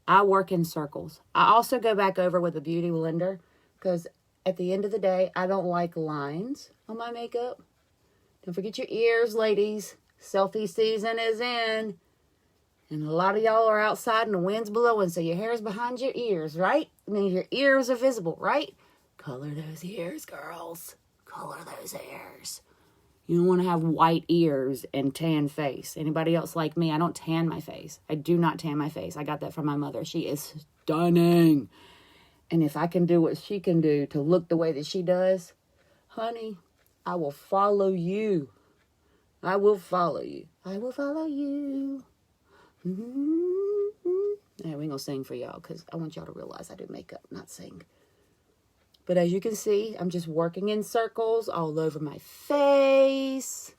I work in circles. I also go back over with a beauty blender because at the end of the day, I don't like lines on my makeup. Don't forget your ears, ladies. Selfie season is in. And a lot of y'all are outside and the wind's blowing, so your hair's behind your ears, right? I mean, your ears are visible, right? Color those ears, girls. Color those ears. You don't want to have white ears and tan face. Anybody else like me? I don't tan my face. I do not tan my face. I got that from my mother. She is stunning. And if I can do what she can do to look the way that she does, honey, I will follow you. I will follow you. I will follow you. Mm-hmm. Hey, we ain't gonna sing for y'all because I want y'all to realize I do makeup, not sing. But as you can see, I'm just working in circles all over my face.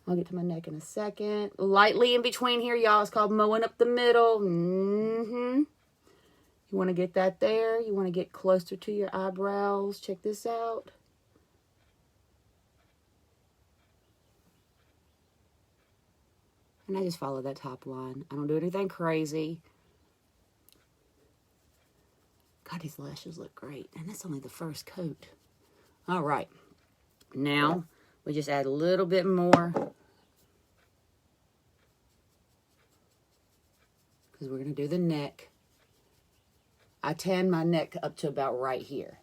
I'll get to my neck in a second. Lightly in between here, y'all. It's called mowing up the middle. You want to get that there. You want to get closer to your eyebrows. Check this out. And I just follow that top line. I don't do anything crazy. God, these lashes look great. And that's only the first coat. All right. Now, we just add a little bit more. Because we're going to do the neck. I tan my neck up to about right here.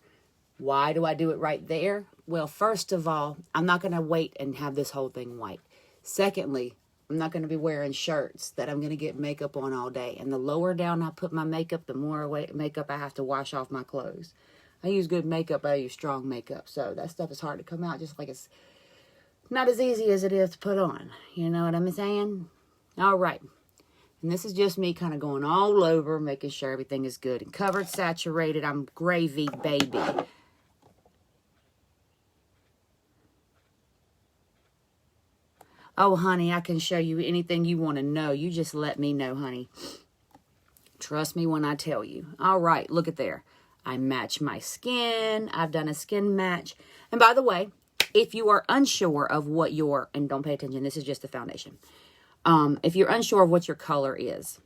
Why do I do it right there? Well, first of all, I'm not going to wait and have this whole thing white. Secondly, I'm not going to be wearing shirts that I'm going to get makeup on all day. And the lower down I put my makeup, the more makeup I have to wash off my clothes. I use good makeup. I use strong makeup. So that stuff is hard to come out, just like it's not as easy as it is to put on. You know what I'm saying? All right. And this is just me kind of going all over, making sure everything is good and covered, saturated. I'm gravy, baby. Oh, honey, I can show you anything you want to know. You just let me know, honey. Trust me when I tell you. All right, look at there. I match my skin. I've done a skin match. And by the way, if you are unsure of what your, and don't pay attention, this is just the foundation. If you're unsure of what your color is,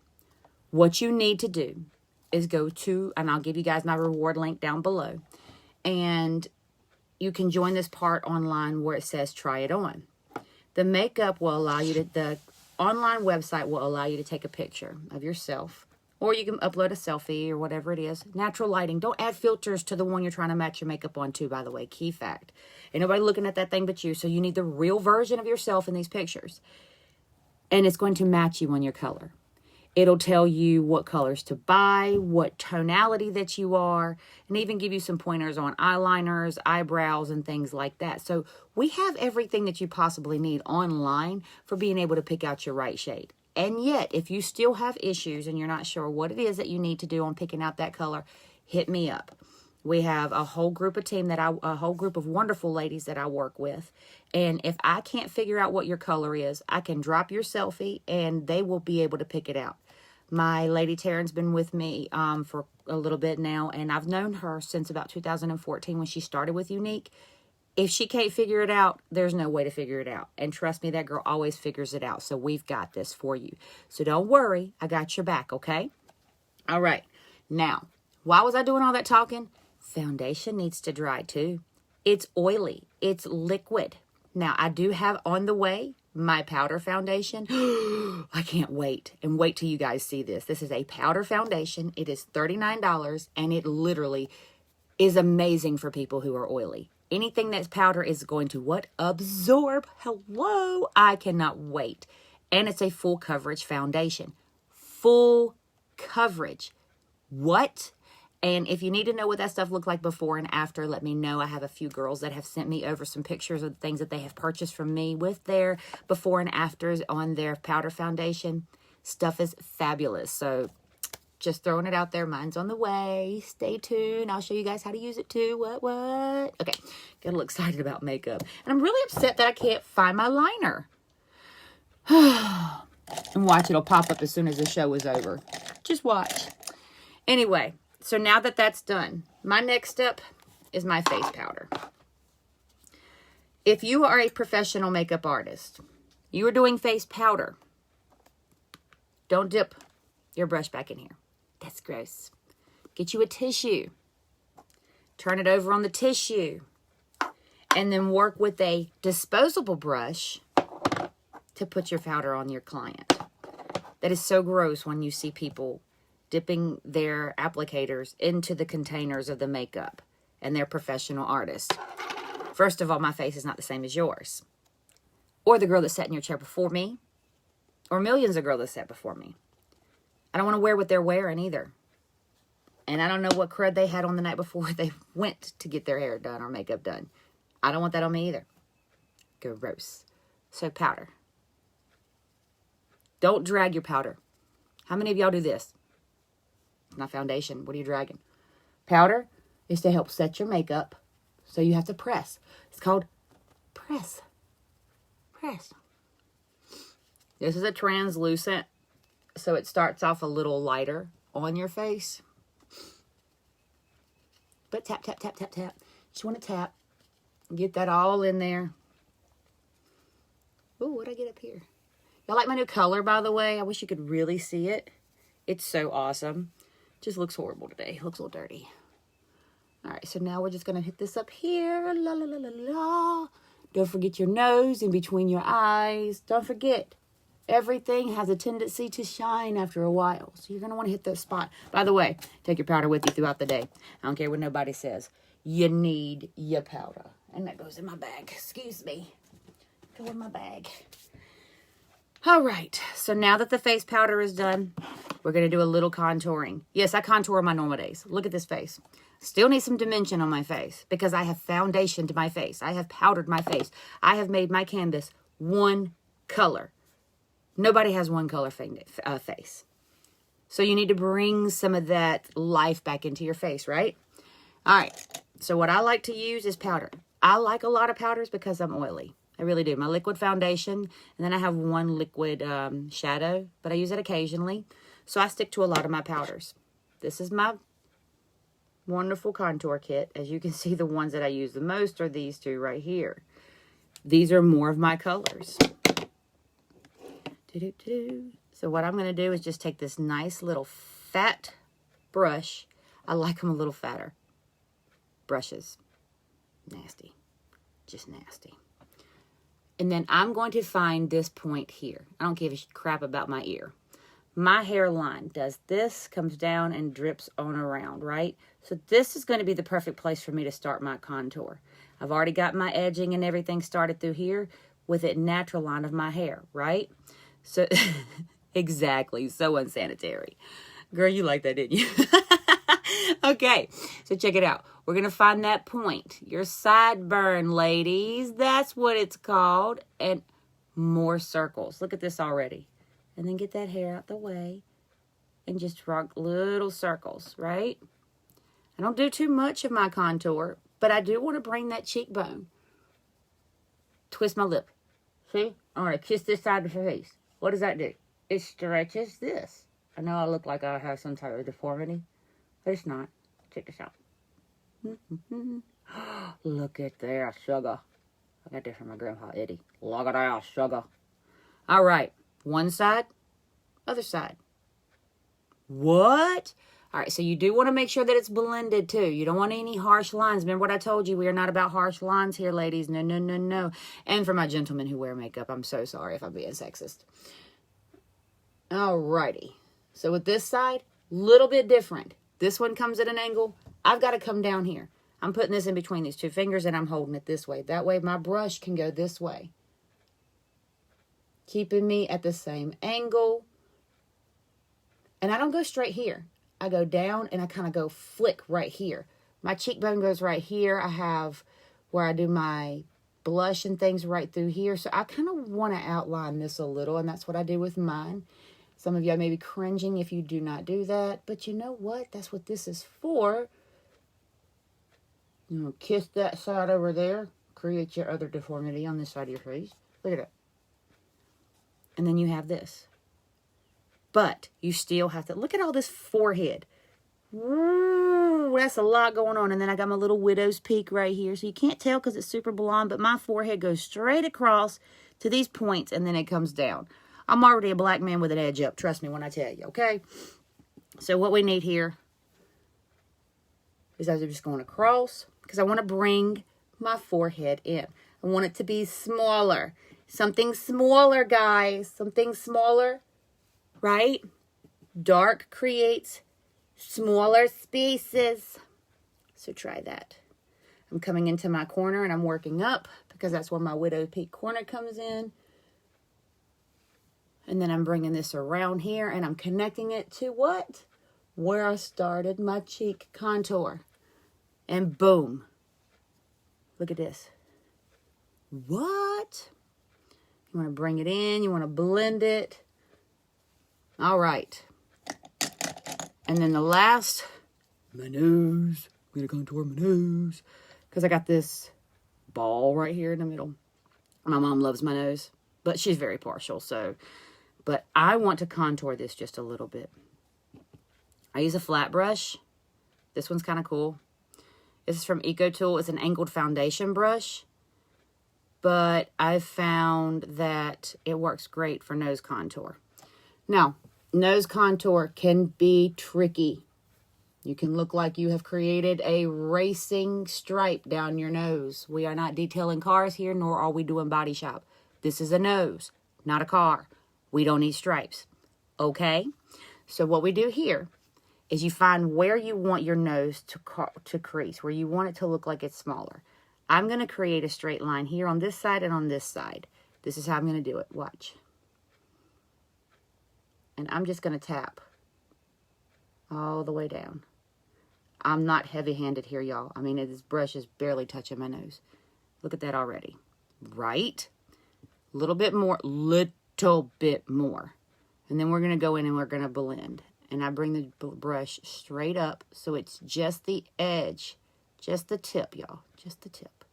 what you need to do is go to, and I'll give you guys my reward link down below. And you can join this part online where it says try it on. The makeup will allow you to, the online website will allow you to take a picture of yourself. Or you can upload a selfie or whatever it is. Natural lighting. Don't add filters to the one you're trying to match your makeup on to, by the way. Key fact. Ain't nobody looking at that thing but you. So you need the real version of yourself in these pictures. And it's going to match you on your color. It'll tell you what colors to buy, what tonality that you are, and even give you some pointers on eyeliners, eyebrows, and things like that. So we have everything that you possibly need online for being able to pick out your right shade. And yet, if you still have issues and you're not sure what it is that you need to do on picking out that color, hit me up. We have a whole group of a whole group of wonderful ladies that I work with. And if I can't figure out what your color is, I can drop your selfie and they will be able to pick it out. My lady Taryn's been with me for a little bit now, and I've known her since about 2014 when she started with Younique. If she can't figure it out, there's no way to figure it out. And trust me, that girl always figures it out. So we've got this for you. So don't worry. I got your back, okay? All right. Now, why was I doing all that talking? Foundation needs to dry too. It's oily. It's liquid. Now, I do have on the way my powder foundation. I can't wait. And wait till you guys see this. This is a powder foundation. It is $39, and it literally is amazing for people who are oily. Anything that's powder is going to what? Absorb. Hello. I cannot wait. And it's a full coverage foundation. Full coverage. What? And if you need to know what that stuff looked like before and after, let me know. I have a few girls that have sent me over some pictures of things that they have purchased from me with their before and afters on their powder foundation. Stuff is fabulous. So just throwing it out there. Mine's on the way. Stay tuned. I'll show you guys how to use it too. What? Okay. Get a little excited about makeup. And I'm really upset that I can't find my liner. And watch, it'll pop up as soon as the show is over. Just watch. Anyway, so now that that's done, my next step is my face powder. If you are a professional makeup artist, you are doing face powder, don't dip your brush back in here. That's gross. Get you a tissue. Turn it over on the tissue. And then work with a disposable brush to put your powder on your client. That is so gross when you see people dipping their applicators into the containers of the makeup and they're professional artists. First of all, my face is not the same as yours. Or the girl that sat in your chair before me. Or millions of girls that sat before me. I don't want to wear what they're wearing either. And I don't know what crud they had on the night before they went to get their hair done or makeup done. I don't want that on me either. Gross. So powder. Don't drag your powder. How many of y'all do this? It's not foundation. What are you dragging? Powder is to help set your makeup. So you have to press. It's called press. Press. This is a translucent. So it starts off a little lighter on your face. But tap, tap, tap, tap, tap. Just want to tap. Get that all in there. Ooh, what'd I get up here? Y'all like my new color, by the way? I wish you could really see it. It's so awesome. Just looks horrible today. Looks a little dirty. All right, so now we're just going to hit this up here. La, la, la, la, la. Don't forget your nose in between your eyes. Don't forget. Everything has a tendency to shine after a while. So you're going to want to hit that spot. By the way, take your powder with you throughout the day. I don't care what nobody says. You need your powder. And that goes in my bag. Excuse me. Go in my bag. All right. So now that the face powder is done, we're going to do a little contouring. Yes, I contour on my normal days. Look at this face. Still need some dimension on my face because I have foundationed my face. I have powdered my face. I have made my canvas one color. Nobody has one color face. So you need to bring some of that life back into your face, right? All right. So what I like to use is powder. I like a lot of powders because I'm oily. I really do. My liquid foundation, and then I have one liquid shadow, but I use it occasionally. So I stick to a lot of my powders. This is my wonderful contour kit. As you can see, the ones that I use the most are these two right here. These are more of my colors. So what I'm going to do is just take this nice little fat brush. I like them a little fatter. Brushes. Nasty. Just nasty. And then I'm going to find this point here. I don't give a crap about my ear. My hairline does this, comes down and drips on around, right? So this is going to be the perfect place for me to start my contour. I've already got my edging and everything started through here with it natural line of my hair, right? So, exactly. So unsanitary. Girl, you like that, didn't you? Okay. So check it out. We're going to find that point. Your sideburn, ladies. That's what it's called. And more circles. Look at this already. And then get that hair out the way. And just draw little circles, right? I don't do too much of my contour. But I do want to bring that cheekbone. Twist my lip. See? I want to kiss this side of the face. What does that do? It stretches this. I know I look like I have some type of deformity, but it's not. Check this out. Look at that, sugar. I got that from my grandpa Eddie. Look at that, sugar. All right. One side, other side. What? All right, so you do want to make sure that it's blended too. You don't want any harsh lines. Remember what I told you? We are not about harsh lines here, ladies. No, no, no, no. And for my gentlemen who wear makeup, I'm so sorry if I'm being sexist. All righty. So with this side, little bit different. This one comes at an angle. I've got to come down here. I'm putting this in between these two fingers and I'm holding it this way. That way my brush can go this way, keeping me at the same angle. And I don't go straight here. I go down and I kind of go flick right here. My cheekbone goes right here. I have where I do my blush and things right through here. So I kind of want to outline this a little, and that's what I do with mine. Some of y'all may be cringing if you do not do that, but you know what? That's what this is for. You know, kiss that side over there. Create your other deformity on this side of your face. Look at it. And then you have this. But you still have to, look at all this forehead. Ooh, that's a lot going on. And then I got my little widow's peak right here. So you can't tell because it's super blonde, but my forehead goes straight across to these points and then it comes down. I'm already a black man with an edge up. Trust me when I tell you, okay? So what we need here is I'm just going across because I want to bring my forehead in. I want it to be smaller. Something smaller, guys. Something smaller. Right? Dark creates smaller spaces. So try that. I'm coming into my corner and I'm working up because that's where my widow's peak corner comes in. And then I'm bringing this around here and I'm connecting it to what? Where I started my cheek contour. And boom. Look at this. What? You want to bring it in. You want to blend it. All right. And then the last, my nose. I'm going to contour my nose. Because I got this ball right here in the middle. My mom loves my nose. But she's very partial. But I want to contour this just a little bit. I use a flat brush. This one's kind of cool. This is from EcoTool. It's an angled foundation brush. But I've found that it works great for nose contour. Now, nose contour can be tricky. You can look like you have created a racing stripe down your nose. We are not detailing cars here, nor are we doing body shop. This is a nose, not a car. We don't need stripes. Okay? So what we do here is you find where you want your nose to crease, where you want it to look like it's smaller. I'm going to create a straight line here on this side and on this side. This is how I'm going to do it. Watch. And I'm just going to tap all the way down. I'm not heavy-handed here, y'all. I mean, this brush is barely touching my nose. Look at that already. Right? Little bit more. Little bit more. And then we're going to go in and we're going to blend. And I bring the brush straight up so it's just the edge. Just the tip, y'all. Just the tip.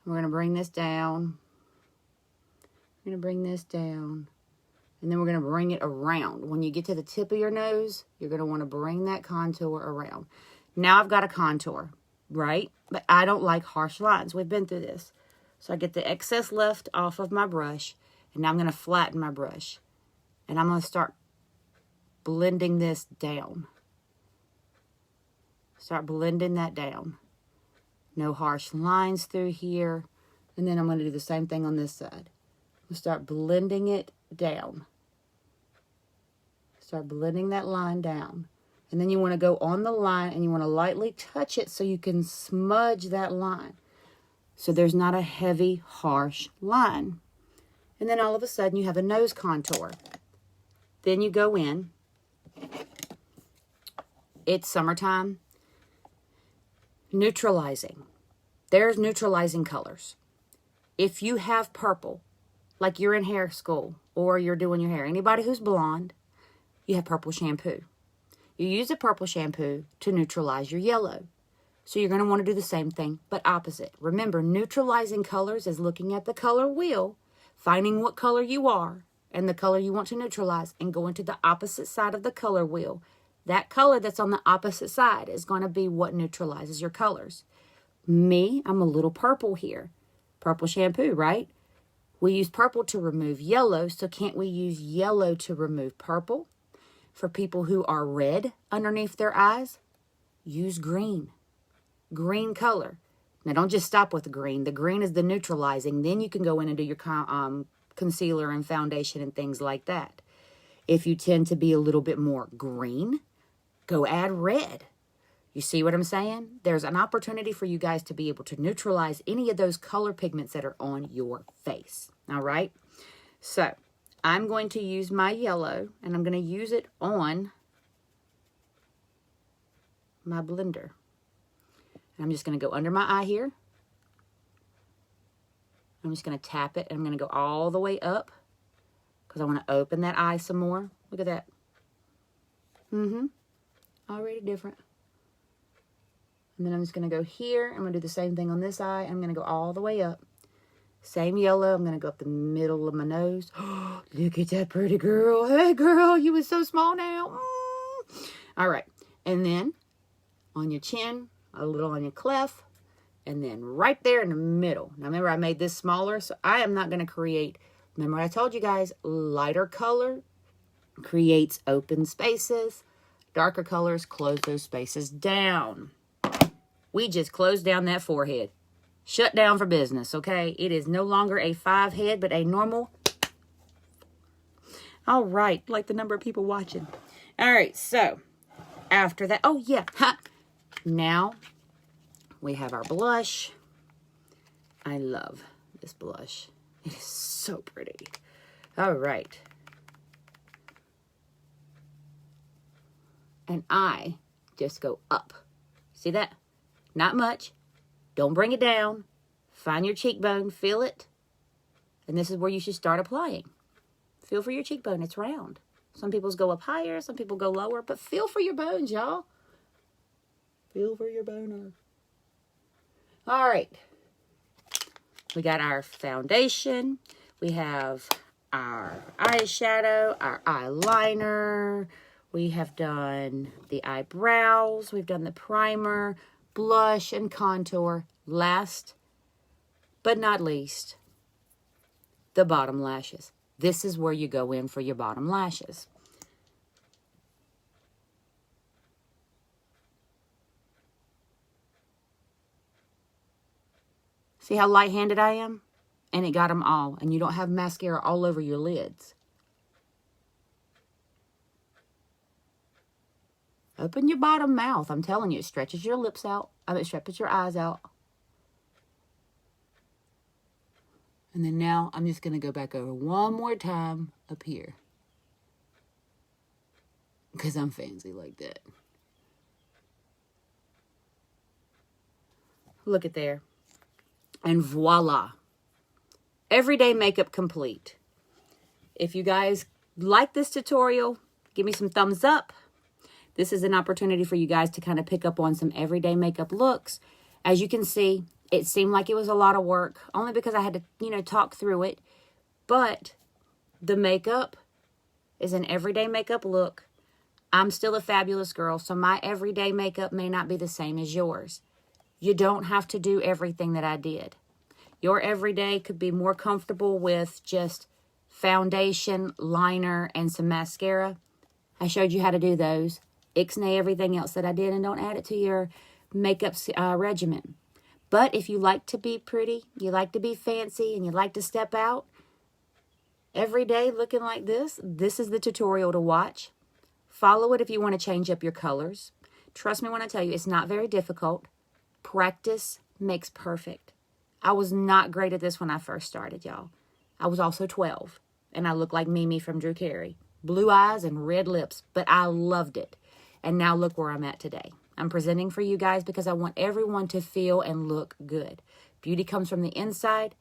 We're going to bring this down. We're going to bring this down. And then we're going to bring it around. When you get to the tip of your nose, you're going to want to bring that contour around. Now I've got a contour, right? But I don't like harsh lines. We've been through this. So I get the excess left off of my brush. And now I'm going to flatten my brush. And I'm going to start blending this down. Start blending that down. No harsh lines through here. And then I'm going to do the same thing on this side. We'll start blending it down. Start blending that line down. And then you want to go on the line and you want to lightly touch it so you can smudge that line. So there's not a heavy, harsh line. And then all of a sudden you have a nose contour. Then you go in. It's summertime. Neutralizing. There's neutralizing colors. If you have purple, like you're in hair school or you're doing your hair, anybody who's blonde, you have purple shampoo. You use a purple shampoo to neutralize your yellow. So you're going to want to do the same thing, but opposite. Remember, neutralizing colors is looking at the color wheel, finding what color you are and the color you want to neutralize, and going to the opposite side of the color wheel. That color that's on the opposite side is going to be what neutralizes your colors. Me, I'm a little purple here. Purple shampoo, right? We use purple to remove yellow, so can't we use yellow to remove purple? For people who are red underneath their eyes, use green. Green color. Now, don't just stop with the green. The green is the neutralizing. Then you can go in and do your concealer and foundation and things like that. If you tend to be a little bit more green, go add red. You see what I'm saying? There's an opportunity for you guys to be able to neutralize any of those color pigments that are on your face. All right? So, I'm going to use my yellow, and I'm going to use it on my blender. And I'm just going to go under my eye here. I'm just going to tap it, and I'm going to go all the way up because I want to open that eye some more. Look at that. Already different. And then I'm just going to go here. I'm going to do the same thing on this eye. I'm going to go all the way up. Same yellow. I'm going to go up the middle of my nose. Look at that pretty girl. Hey, girl, you was so small now. All right. And then on your chin, a little on your cleft, and then right there in the middle. Now, remember, I made this smaller, so I am not going to create. Remember, I told you guys, lighter color creates open spaces. Darker colors close those spaces down. We just closed down that forehead. Shut down for business, okay? It is no longer a 5 head, but a normal. All right, like the number of people watching. All right, so after that, oh yeah, now we have our blush. I love this blush. It is so pretty. All right. And I just go up. See that? Not much. Don't bring it down. Find your cheekbone. Feel it. And this is where you should start applying. Feel for your cheekbone. It's round. Some people's go up higher. Some people go lower. But feel for your bones, y'all. Feel for your boner. All right. We got our foundation. We have our eyeshadow, our eyeliner. We have done the eyebrows. We've done the primer, blush, and contour. Last but not least, the bottom lashes. This is where you go in for your bottom lashes. See how light-handed I am? And it got them all. And you don't have mascara all over your lids. Open your bottom mouth. I'm telling you, it stretches your lips out. It stretches your eyes out. And then now I'm just going to go back over one more time up here. Because I'm fancy like that. Look at there. And voila. Everyday makeup complete. If you guys like this tutorial, give me some thumbs up. This is an opportunity for you guys to kind of pick up on some everyday makeup looks. As you can see, it seemed like it was a lot of work, only because I had to, talk through it. But the makeup is an everyday makeup look. I'm still a fabulous girl, so my everyday makeup may not be the same as yours. You don't have to do everything that I did. Your everyday could be more comfortable with just foundation, liner, and some mascara. I showed you how to do those. Ixnay everything else that I did, and don't add it to your makeup regimen. But if you like to be pretty, you like to be fancy, and you like to step out every day looking like this is the tutorial to watch. Follow it if you want to change up your colors. Trust me when I tell you, it's not very difficult. Practice makes perfect. I was not great at this when I first started, y'all. I was also 12, and I looked like Mimi from Drew Carey. Blue eyes and red lips, but I loved it. And now look where I'm at today. I'm presenting for you guys because I want everyone to feel and look good. Beauty comes from the inside,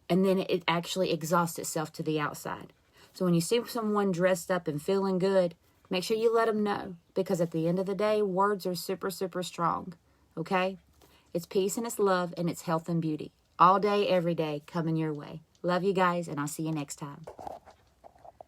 and then it actually exhausts itself to the outside. So when you see someone dressed up and feeling good, make sure you let them know, because at the end of the day, words are super, super strong, okay? It's peace and it's love and it's health and beauty. All day, every day, coming your way. Love you guys, and I'll see you next time.